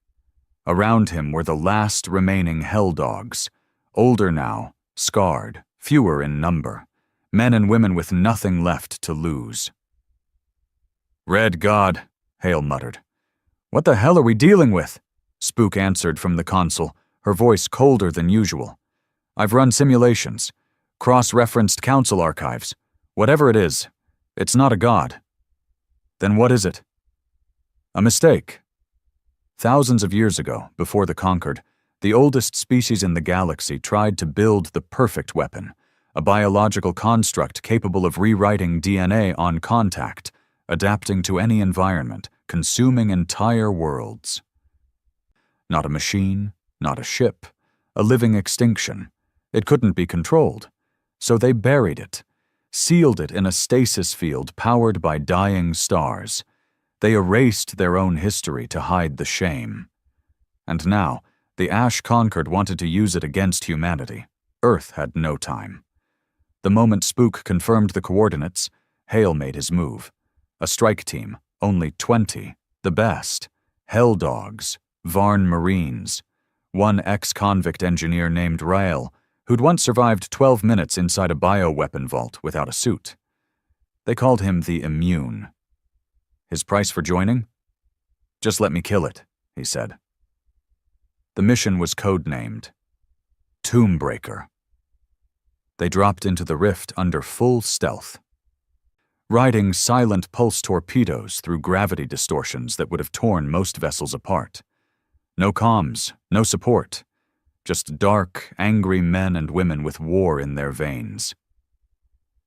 Around him were the last remaining Helldogs, older now, scarred, fewer in number, men and women with nothing left to lose. "Red God," Hale muttered. "What the hell are we dealing with?" Spook answered from the console, her voice colder than usual. "I've run simulations, cross-referenced council archives. Whatever it is, it's not a god." "Then what is it?" "A mistake. Thousands of years ago, before the Concord, the oldest species in the galaxy tried to build the perfect weapon, a biological construct capable of rewriting DNA on contact, adapting to any environment, consuming entire worlds. Not a machine, not a ship, a living extinction. It couldn't be controlled. So they buried it, sealed it in a stasis field powered by dying stars. They erased their own history to hide the shame. And now, the Ash Concord wanted to use it against humanity. Earth had no time. The moment Spook confirmed the coordinates, Hale made his move. A strike team, only 20, the best. Helldogs, Varn Marines. One ex-convict engineer named Rael, who'd once survived 12 minutes inside a bioweapon vault without a suit. They called him the Immune. His price for joining? "Just let me kill it," he said. The mission was codenamed Tombbreaker. They dropped into the rift under full stealth, riding silent pulse torpedoes through gravity distortions that would have torn most vessels apart. No comms, no support, just dark, angry men and women with war in their veins.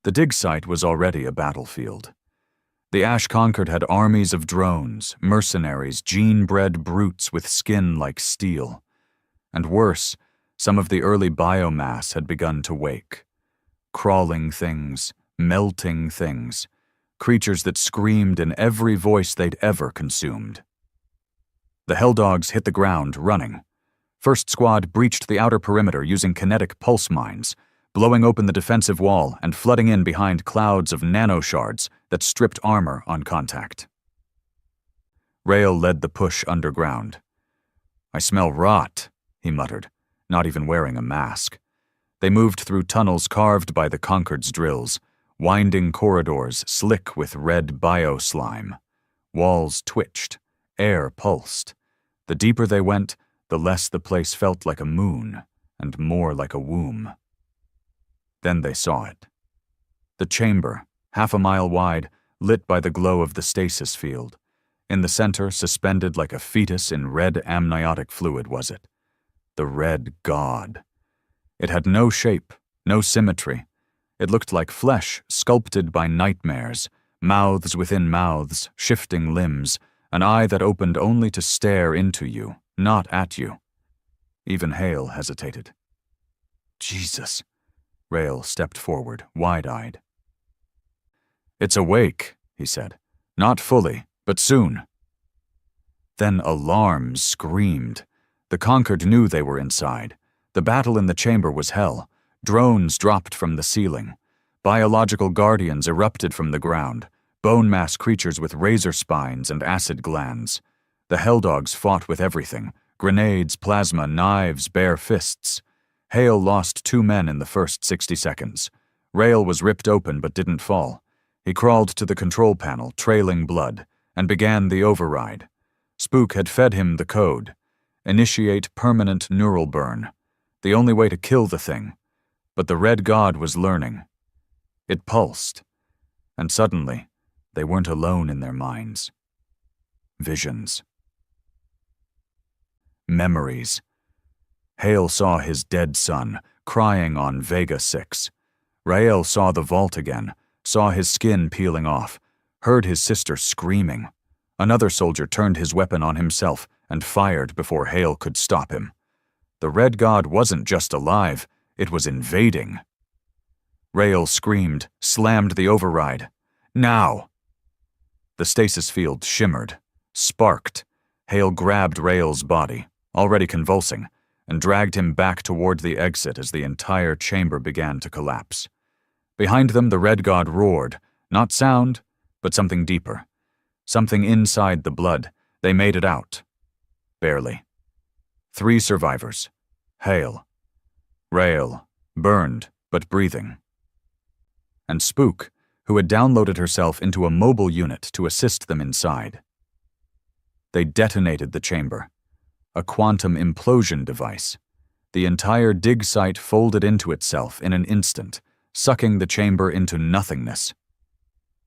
The dig site was already a battlefield. The Ash Concord had armies of drones, mercenaries, gene-bred brutes with skin like steel. And worse, Some of the early biomass had begun to wake. Crawling things, melting things, creatures that screamed in every voice they'd ever consumed. The Helldogs hit the ground, running. First Squad breached the outer perimeter using kinetic pulse mines, blowing open the defensive wall and flooding in behind clouds of nanoshards that stripped armor on contact. Rael led the push underground. "I smell rot," he muttered, not even wearing a mask. They moved through tunnels carved by the Concord's drills, winding corridors slick with red bio-slime. Walls twitched, air pulsed. The deeper they went, the less the place felt like a moon, and more like a womb. Then they saw it. The chamber, half a mile wide, lit by the glow of the stasis field. In the center, suspended like a fetus in red amniotic fluid, was it? The Red God. It had no shape, no symmetry. It looked like flesh sculpted by nightmares, mouths within mouths, shifting limbs, an eye that opened only to stare into you, not at you. Even Hale hesitated. "Jesus." Rael stepped forward, wide-eyed. "It's awake," he said. "Not fully, but soon." Then alarms screamed. The Concord knew they were inside. The battle in the chamber was hell. Drones dropped from the ceiling. Biological guardians erupted from the ground, bone mass creatures with razor spines and acid glands. The Helldogs fought with everything: grenades, plasma, knives, bare fists. Hale lost 2 men in the first 60 seconds. Rael was ripped open but didn't fall. He crawled to the control panel, trailing blood, and began the override. Spook had fed him the code. Initiate permanent neural burn. The only way to kill the thing. But the Red God was learning. It pulsed. And suddenly, they weren't alone in their minds. Visions. Memories. Hale saw his dead son, crying on Vega 6. Rael saw the vault again, saw his skin peeling off, heard his sister screaming. Another soldier turned his weapon on himself and fired before Hale could stop him. The Red God wasn't just alive, it was invading. Rael screamed, slammed the override. "Now!" The stasis field shimmered, sparked. Hale grabbed Rael's body, already convulsing, and dragged him back toward the exit as the entire chamber began to collapse. Behind them, the Red God roared, not sound, but something deeper. Something inside the blood. They made it out. Barely. 3 survivors. Hale. Rael, burned, but breathing. And Spook, who had downloaded herself into a mobile unit to assist them inside. They detonated the chamber. A quantum implosion device. The entire dig site folded into itself in an instant, sucking the chamber into nothingness.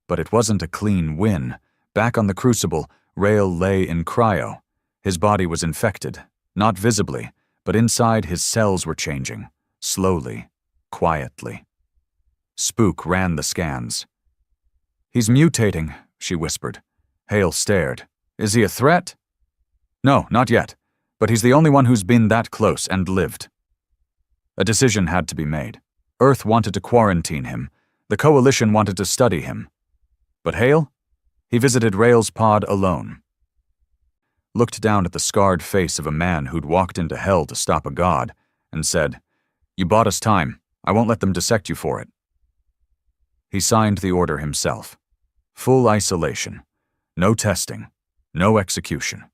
But it wasn't a clean win. Back on the crucible, Rael lay in cryo. His body was infected, not visibly, but inside his cells were changing, slowly, quietly. Spook ran the scans. "He's mutating," she whispered. Hale stared. "Is he a threat?" "No, not yet. But he's the only one who's been that close and lived." A decision had to be made. Earth wanted to quarantine him. The Coalition wanted to study him. But Hale? He visited Rael's pod alone. Looked down at the scarred face of a man who'd walked into hell to stop a god, and said, "You bought us time. I won't let them dissect you for it." He signed the order himself. Full isolation. No testing. No execution.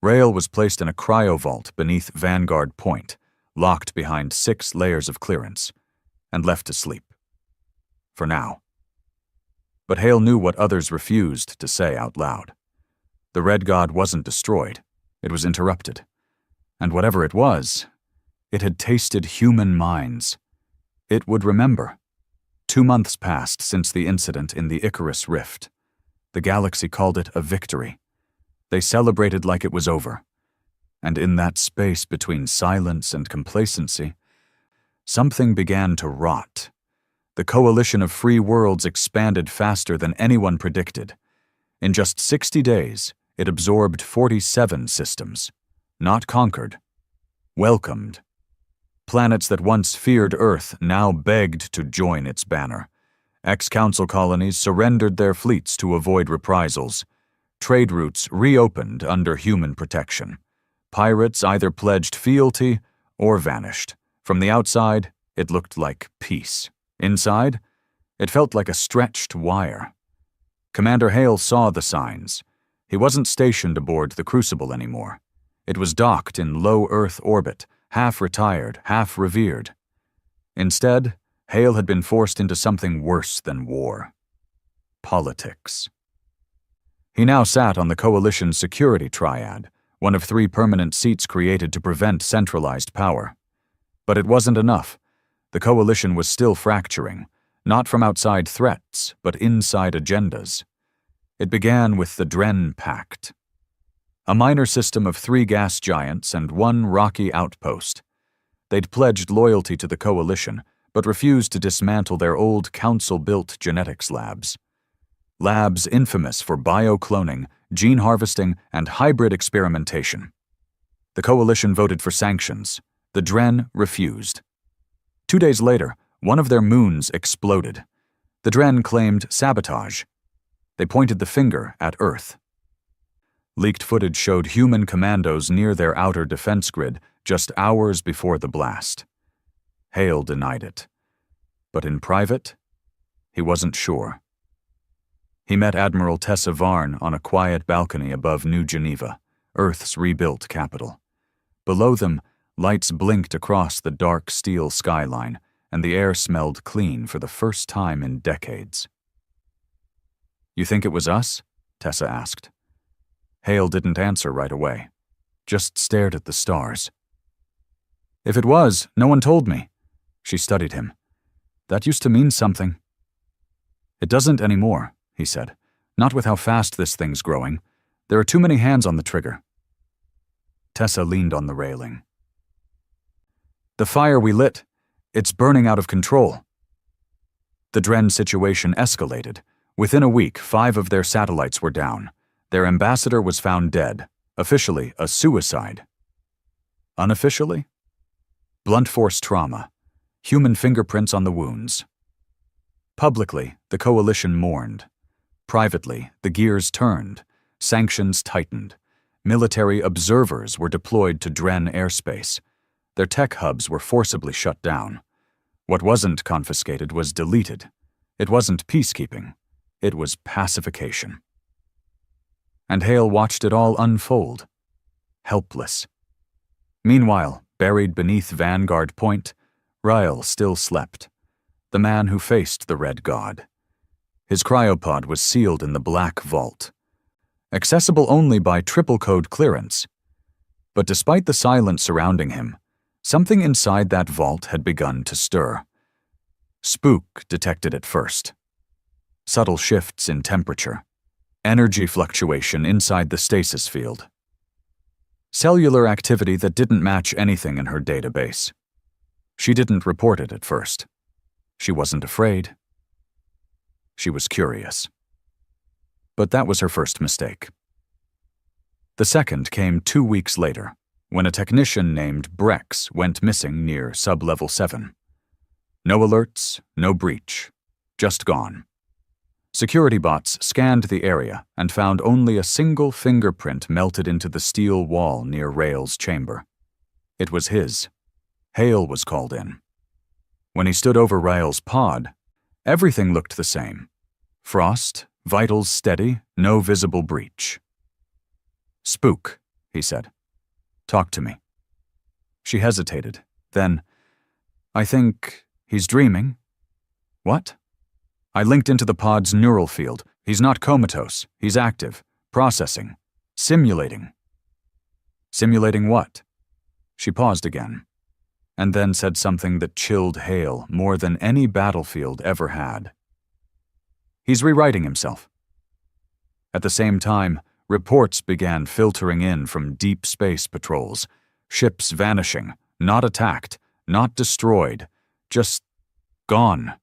Rael was placed in a cryovault beneath Vanguard Point, locked behind 6 layers of clearance, and left to sleep. For now. But Hale knew what others refused to say out loud. The Red God wasn't destroyed. It was interrupted. And whatever it was, it had tasted human minds. It would remember. 2 months passed since the incident in the Icarus Rift. The galaxy called it a victory. They celebrated like it was over. And in that space between silence and complacency, something began to rot. The coalition of free worlds expanded faster than anyone predicted. In just 60 days, it absorbed 47 systems. Not conquered. Welcomed. Planets that once feared Earth now begged to join its banner. Ex-Council colonies surrendered their fleets to avoid reprisals. Trade routes reopened under human protection. Pirates either pledged fealty or vanished. From the outside, it looked like peace. Inside, it felt like a stretched wire. Commander Hale saw the signs. He wasn't stationed aboard the Crucible anymore. It was docked in low Earth orbit, half retired, half revered. Instead, Hale had been forced into something worse than war. Politics. He now sat on the Coalition's security triad, one of 3 permanent seats created to prevent centralized power. But it wasn't enough. The Coalition was still fracturing, not from outside threats, but inside agendas. It began with the Dren Pact, a minor system of 3 gas giants and 1 rocky outpost. They'd pledged loyalty to the Coalition, but refused to dismantle their old Council-built genetics labs. Labs infamous for bio-cloning, gene harvesting, and hybrid experimentation. The Coalition voted for sanctions. The Dren refused. 2 days later, one of their moons exploded. The Dren claimed sabotage. They pointed the finger at Earth. Leaked footage showed human commandos near their outer defense grid just hours before the blast. Hale denied it. But in private, he wasn't sure. He met Admiral Tessa Varn on a quiet balcony above New Geneva, Earth's rebuilt capital. Below them, lights blinked across the dark steel skyline, and the air smelled clean for the first time in decades. "You think it was us?" Tessa asked. Hale didn't answer right away, just stared at the stars. "If it was, no one told me." She studied him. "That used to mean something." "It doesn't anymore," he said. "Not with how fast this thing's growing. There are too many hands on the trigger." Tessa leaned on the railing. "The fire we lit, it's burning out of control." The Dren situation escalated. Within a week, 5 of their satellites were down. Their ambassador was found dead, officially a suicide. Unofficially? Blunt force trauma, human fingerprints on the wounds. Publicly, the Coalition mourned. Privately, the gears turned, sanctions tightened. Military observers were deployed to Dren airspace. Their tech hubs were forcibly shut down. What wasn't confiscated was deleted. It wasn't peacekeeping. It was pacification. And Hale watched it all unfold, helpless. Meanwhile, buried beneath Vanguard Point, Ryle still slept, the man who faced the Red God. His cryopod was sealed in the Black Vault, accessible only by triple code clearance. But despite the silence surrounding him, something inside that vault had begun to stir. Spook detected it first. Subtle shifts in temperature, energy fluctuation inside the stasis field. Cellular activity that didn't match anything in her database. She didn't report it at first. She wasn't afraid. She was curious. But that was her first mistake. The second came 2 weeks later, when a technician named Brex went missing near Sublevel 7. No alerts, no breach, just gone. Security bots scanned the area and found only a single fingerprint melted into the steel wall near Rail's chamber. It was his. Hale was called in. When he stood over Rail's pod, everything looked the same. Frost, vitals steady, no visible breach. "Spook," he said. "Talk to me." She hesitated. Then, "I think he's dreaming." "What?" "I linked into the pod's neural field. He's not comatose. He's active, processing, simulating." "Simulating what?" She paused again, and then said something that chilled Hale more than any battlefield ever had. "He's rewriting himself." At the same time, reports began filtering in from deep space patrols, ships vanishing, not attacked, not destroyed, just gone.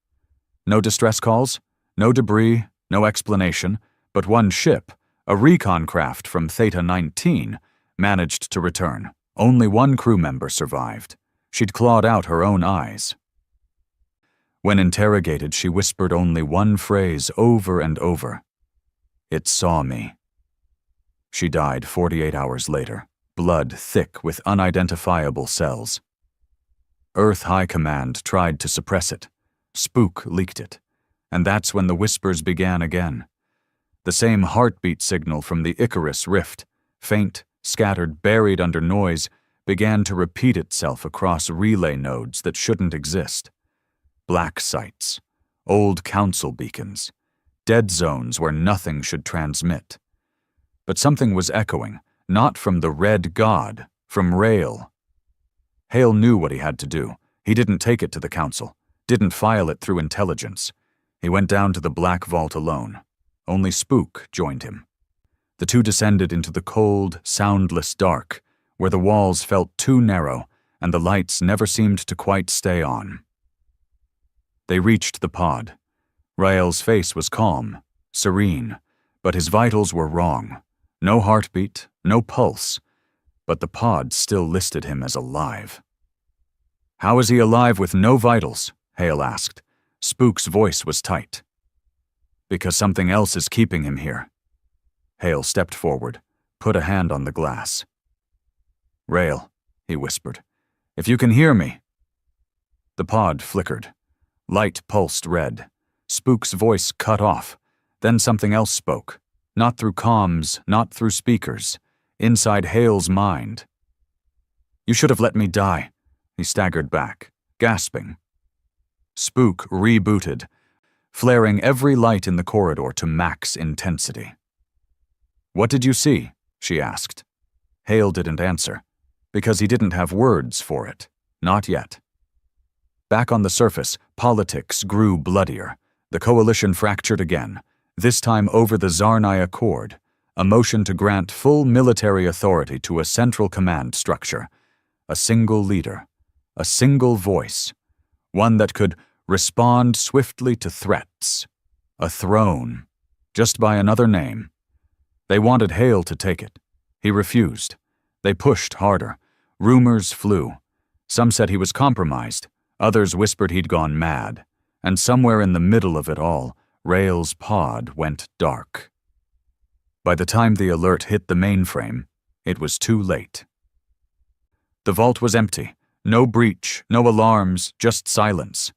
No distress calls, no debris, no explanation, but one ship, a recon craft from Theta 19, managed to return. Only one crew member survived. She'd clawed out her own eyes. When interrogated, she whispered only one phrase over and over. "It saw me." She died 48 hours later, blood thick with unidentifiable cells. Earth High Command tried to suppress it. Spook leaked it. And that's when the whispers began again. The same heartbeat signal from the Icarus rift, faint, scattered, buried under noise, began to repeat itself across relay nodes that shouldn't exist. Black sites, old council beacons, dead zones where nothing should transmit. But something was echoing, not from the Red God, from Rail. Hale knew what he had to do. He didn't take it to the council, didn't file it through intelligence. He went down to the Black Vault alone. Only Spook joined him. The two descended into the cold, soundless dark, where the walls felt too narrow and the lights never seemed to quite stay on. They reached the pod. Rael's face was calm, serene, but his vitals were wrong. No heartbeat, no pulse, but the pod still listed him as alive. "How is he alive with no vitals?" Hale asked. Spook's voice was tight. "Because something else is keeping him here." Hale stepped forward, put a hand on the glass. "Rael," he whispered, "if you can hear me." The pod flickered. Light pulsed red. Spook's voice cut off. Then something else spoke. Not through comms, not through speakers. Inside Hale's mind. "You should have let me die." He staggered back, gasping. Spook rebooted, flaring every light in the corridor to max intensity. "What did you see?" she asked. Hale didn't answer, because he didn't have words for it. Not yet. Back on the surface, politics grew bloodier. The coalition fractured again, this time over the Zarnai Accord, a motion to grant full military authority to a central command structure, a single leader, a single voice, one that could respond swiftly to threats, a throne, just by another name. They wanted Hale to take it. He refused. They pushed harder. Rumors flew. Some said he was compromised. Others whispered he'd gone mad. And somewhere in the middle of it all, Rael's pod went dark. By the time the alert hit the mainframe, it was too late. The vault was empty. No breach, no alarms, just silence.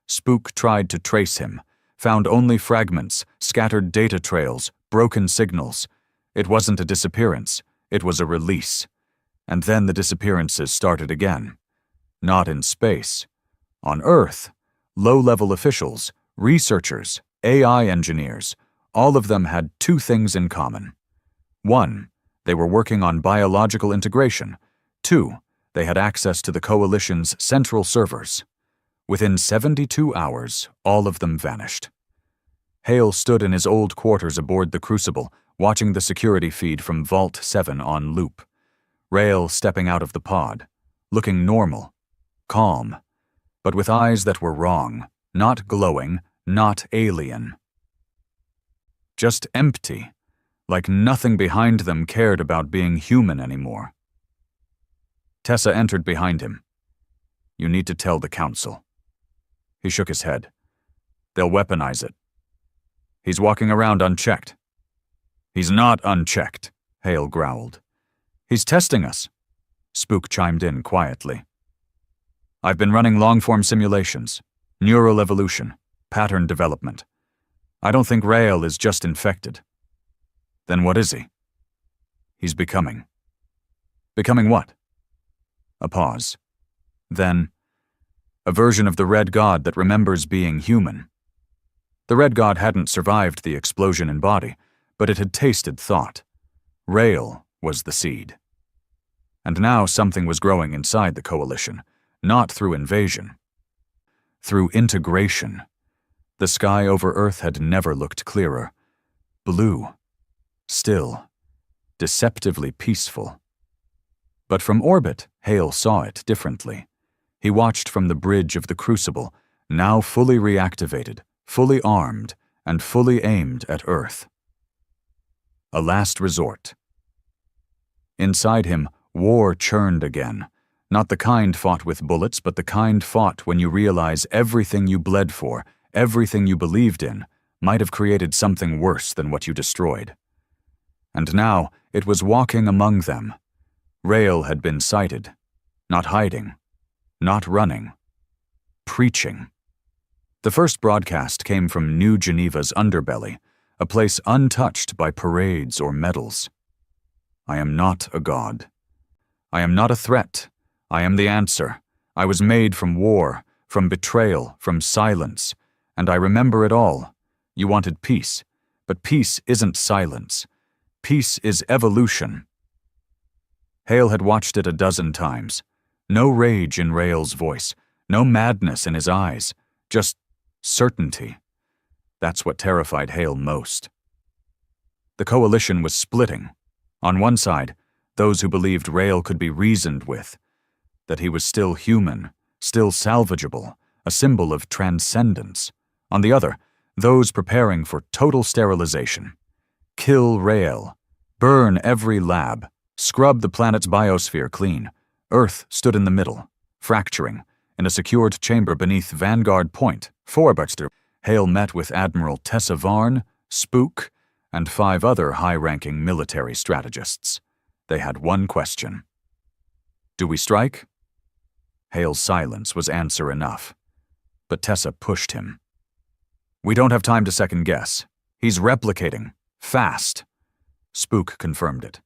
Spook tried to trace him, found only fragments, scattered data trails, broken signals. It wasn't a disappearance, it was a release. And then the disappearances started again. Not in space. On Earth, low-level officials, researchers, AI engineers, all of them had two things in common. One, they were working on biological integration. Two, they had access to the Coalition's central servers. Within 72 hours, all of them vanished. Hale stood in his old quarters aboard the Crucible, watching the security feed from Vault 7 on loop. Rael stepping out of the pod, looking normal, calm, but with eyes that were wrong, not glowing, not alien. Just empty, like nothing behind them cared about being human anymore. Tessa entered behind him. "You need to tell the council." He shook his head. "They'll weaponize it. He's walking around unchecked." "He's not unchecked," Hale growled. "He's testing us," Spook chimed in quietly. "I've been running long-form simulations, neural evolution, pattern development. I don't think Rael is just infected." "Then what is he?" "He's becoming." "Becoming what?" A pause. Then, "A version of the Red God that remembers being human." The Red God hadn't survived the explosion in body, but it had tasted thought. Rael was the seed. And now something was growing inside the Coalition, not through invasion. Through integration. The sky over Earth had never looked clearer. Blue. Still. Deceptively peaceful. But from orbit, Hale saw it differently. He watched from the bridge of the Crucible, now fully reactivated, fully armed, and fully aimed at Earth. A last resort. Inside him, war churned again, Not the kind fought with bullets, but the kind fought when you realize everything you bled for, everything you believed in, might have created something worse than what you destroyed. And now it was walking among them. Rael had been sighted, not hiding, not running, preaching. The first broadcast came from New Geneva's underbelly, a place untouched by parades or medals. I am not a god. I am not a threat. I am the answer. I was made from war, from betrayal, from silence, and I remember it all. You wanted peace, but peace isn't silence. Peace is evolution. Hale had watched it a dozen times. No rage in Rael's voice, no madness in his eyes, just certainty. That's what terrified Hale most. The coalition was splitting. On one side, those who believed Rael could be reasoned with, that he was still human, still salvageable, a symbol of transcendence. On the other, those preparing for total sterilization. Kill Rael. Burn every lab. Scrub the planet's biosphere clean. Earth stood in the middle, fracturing, in a secured chamber beneath Vanguard Point, Forbuster. Hale met with Admiral Tessa Varn, Spook, and 5 other high-ranking military strategists. They had one question. Do we strike? Hale's silence was answer enough. But Tessa pushed him. We don't have time to second-guess. He's replicating. Fast. Spook confirmed it.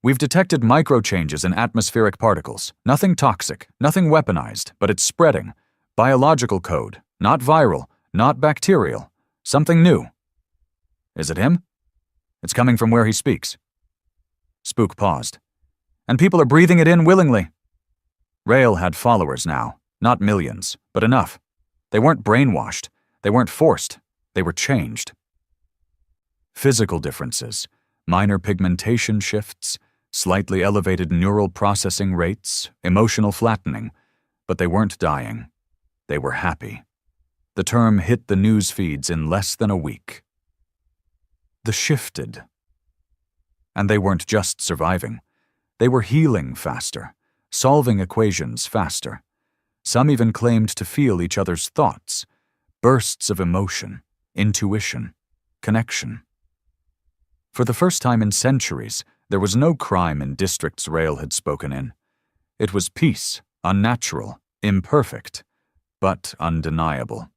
We've detected micro-changes in atmospheric particles. Nothing toxic, nothing weaponized, but it's spreading. Biological code, not viral, not bacterial. Something new. Is it him? It's coming from where he speaks. Spook paused. And people are breathing it in willingly. Rael had followers now, not millions, but enough. They weren't brainwashed. They weren't forced. They were changed. Physical differences, minor pigmentation shifts, slightly elevated neural processing rates, emotional flattening, but they weren't dying. They were happy. The term hit the news feeds in less than a week. The shifted. And they weren't just surviving. They were healing faster, solving equations faster. Some even claimed to feel each other's thoughts, bursts of emotion, intuition, connection. For the first time in centuries, there was no crime in districts Rael had spoken in. It was peace, unnatural, imperfect, but undeniable.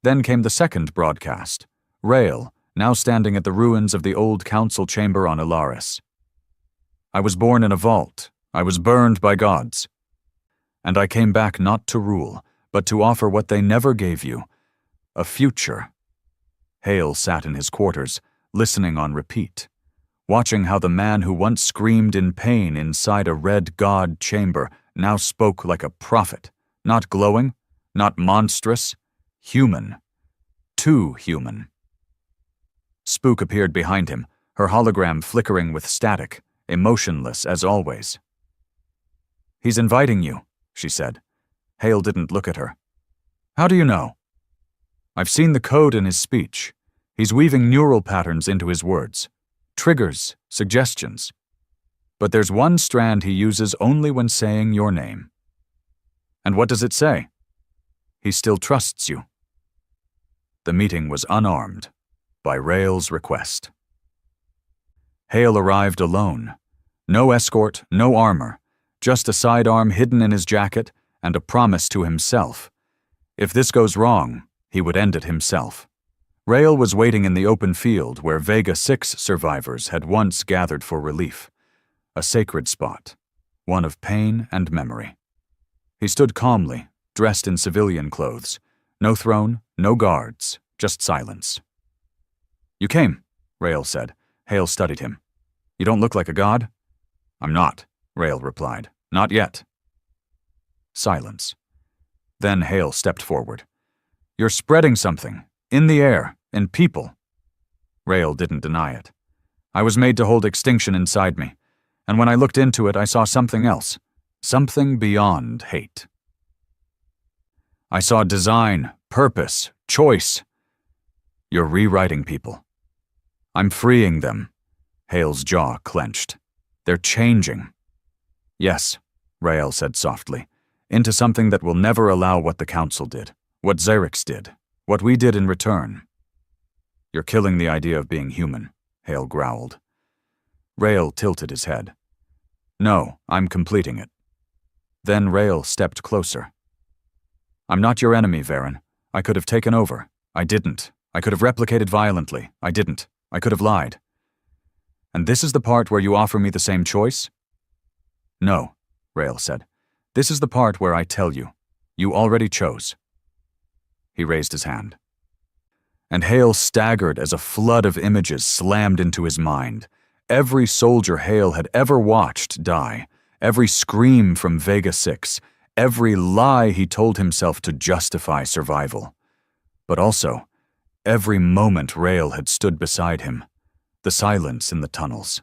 Then came the second broadcast. Rael, now standing at the ruins of the old council chamber on Ilaris. I was born in a vault. I was burned by gods. And I came back not to rule, but to offer what they never gave you, a future. Hale sat in his quarters, listening on repeat, watching how the man who once screamed in pain inside a red god chamber now spoke like a prophet, not glowing, not monstrous, human, too human. Spook appeared behind him, her hologram flickering with static, emotionless as always. He's inviting you, she said. Hale didn't look at her. How do you know? I've seen the code in his speech. He's weaving neural patterns into his words. Triggers, suggestions. But there's one strand he uses only when saying your name. And what does it say? He still trusts you. The meeting was unarmed, by Rael's request. Hale arrived alone. No escort, no armor, just a sidearm hidden in his jacket and a promise to himself. If this goes wrong, he would end it himself. Rael was waiting in the open field where Vega 6 survivors had once gathered for relief. A sacred spot, one of pain and memory. He stood calmly, dressed in civilian clothes. No throne, no guards, just silence. You came, Rael said. Hale studied him. You don't look like a god? I'm not, Rael replied. Not yet. Silence. Then Hale stepped forward. You're spreading something, in the air, in people. Rael didn't deny it. I was made to hold extinction inside me, and when I looked into it, I saw something else, something beyond hate. I saw design, purpose, choice. You're rewriting people. I'm freeing them. Hale's jaw clenched. They're changing. Yes, Rael said softly, into something that will never allow what the Council did, what Xerix did, what we did in return. You're killing the idea of being human, Hale growled. Rael tilted his head. No, I'm completing it. Then Rael stepped closer. I'm not your enemy, Varen. I could have taken over. I didn't. I could have replicated violently. I didn't. I could have lied. And this is the part where you offer me the same choice? No, Rael said. This is the part where I tell you. You already chose. He raised his hand. And Hale staggered as a flood of images slammed into his mind. Every soldier Hale had ever watched die, every scream from Vega 6, every lie he told himself to justify survival. But also, every moment Rael had stood beside him. The silence in the tunnels,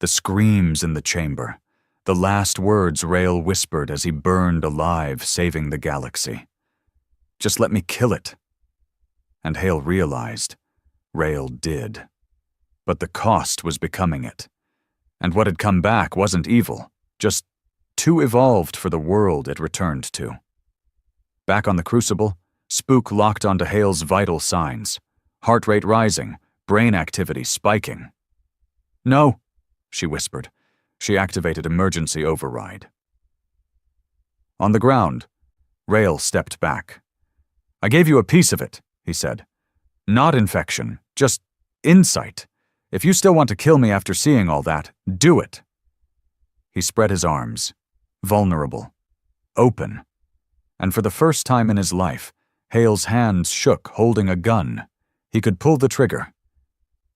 the screams in the chamber, the last words Rael whispered as he burned alive, saving the galaxy. Just let me kill it. And Hale realized, Rael did. But the cost was becoming it. And what had come back wasn't evil, just too evolved for the world it returned to. Back on the Crucible, Spook locked onto Hale's vital signs. Heart rate rising, brain activity spiking. No, she whispered. She activated emergency override. On the ground, Rael stepped back. I gave you a piece of it, he said. Not infection, just insight. If you still want to kill me after seeing all that, do it. He spread his arms, vulnerable, open. And for the first time in his life, Hale's hands shook holding a gun. He could pull the trigger.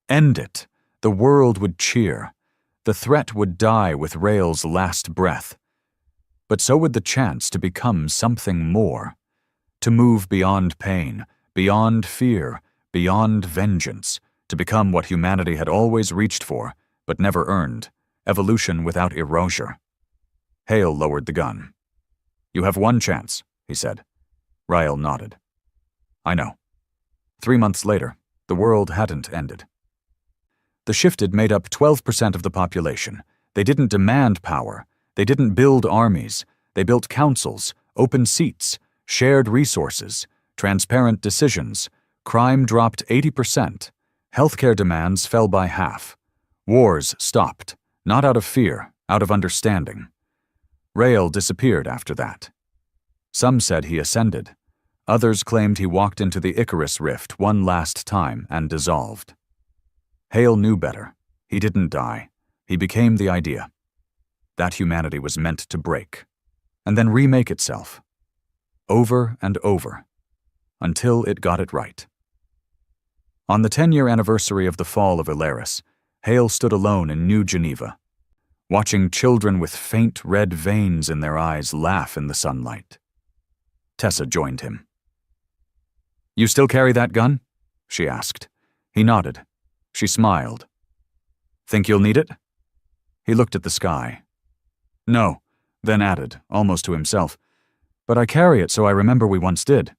End it. The world would cheer. The threat would die with Rael's last breath. But so would the chance to become something more. To move beyond pain, beyond fear, beyond vengeance, to become what humanity had always reached for, but never earned, evolution without erasure. Hale lowered the gun. You have one chance, he said. Rael nodded. I know. 3 months later, the world hadn't ended. The Shifted made up 12% of the population. They didn't demand power. They didn't build armies. They built councils, open seats, shared resources, transparent decisions. Crime dropped 80%. Healthcare demands fell by half. Wars stopped, not out of fear, out of understanding. Rael disappeared after that. Some said he ascended. Others claimed he walked into the Icarus Rift one last time and dissolved. Hale knew better. He didn't die. He became the idea. That humanity was meant to break, and then remake itself. Over and over, until it got it right. On the 10-year anniversary of the fall of Ilaris, Hale stood alone in New Geneva, watching children with faint red veins in their eyes laugh in the sunlight. Tessa joined him. You still carry that gun? She asked. He nodded. She smiled. Think you'll need it? He looked at the sky. No, then added, almost to himself, but I carry it so I remember we once did.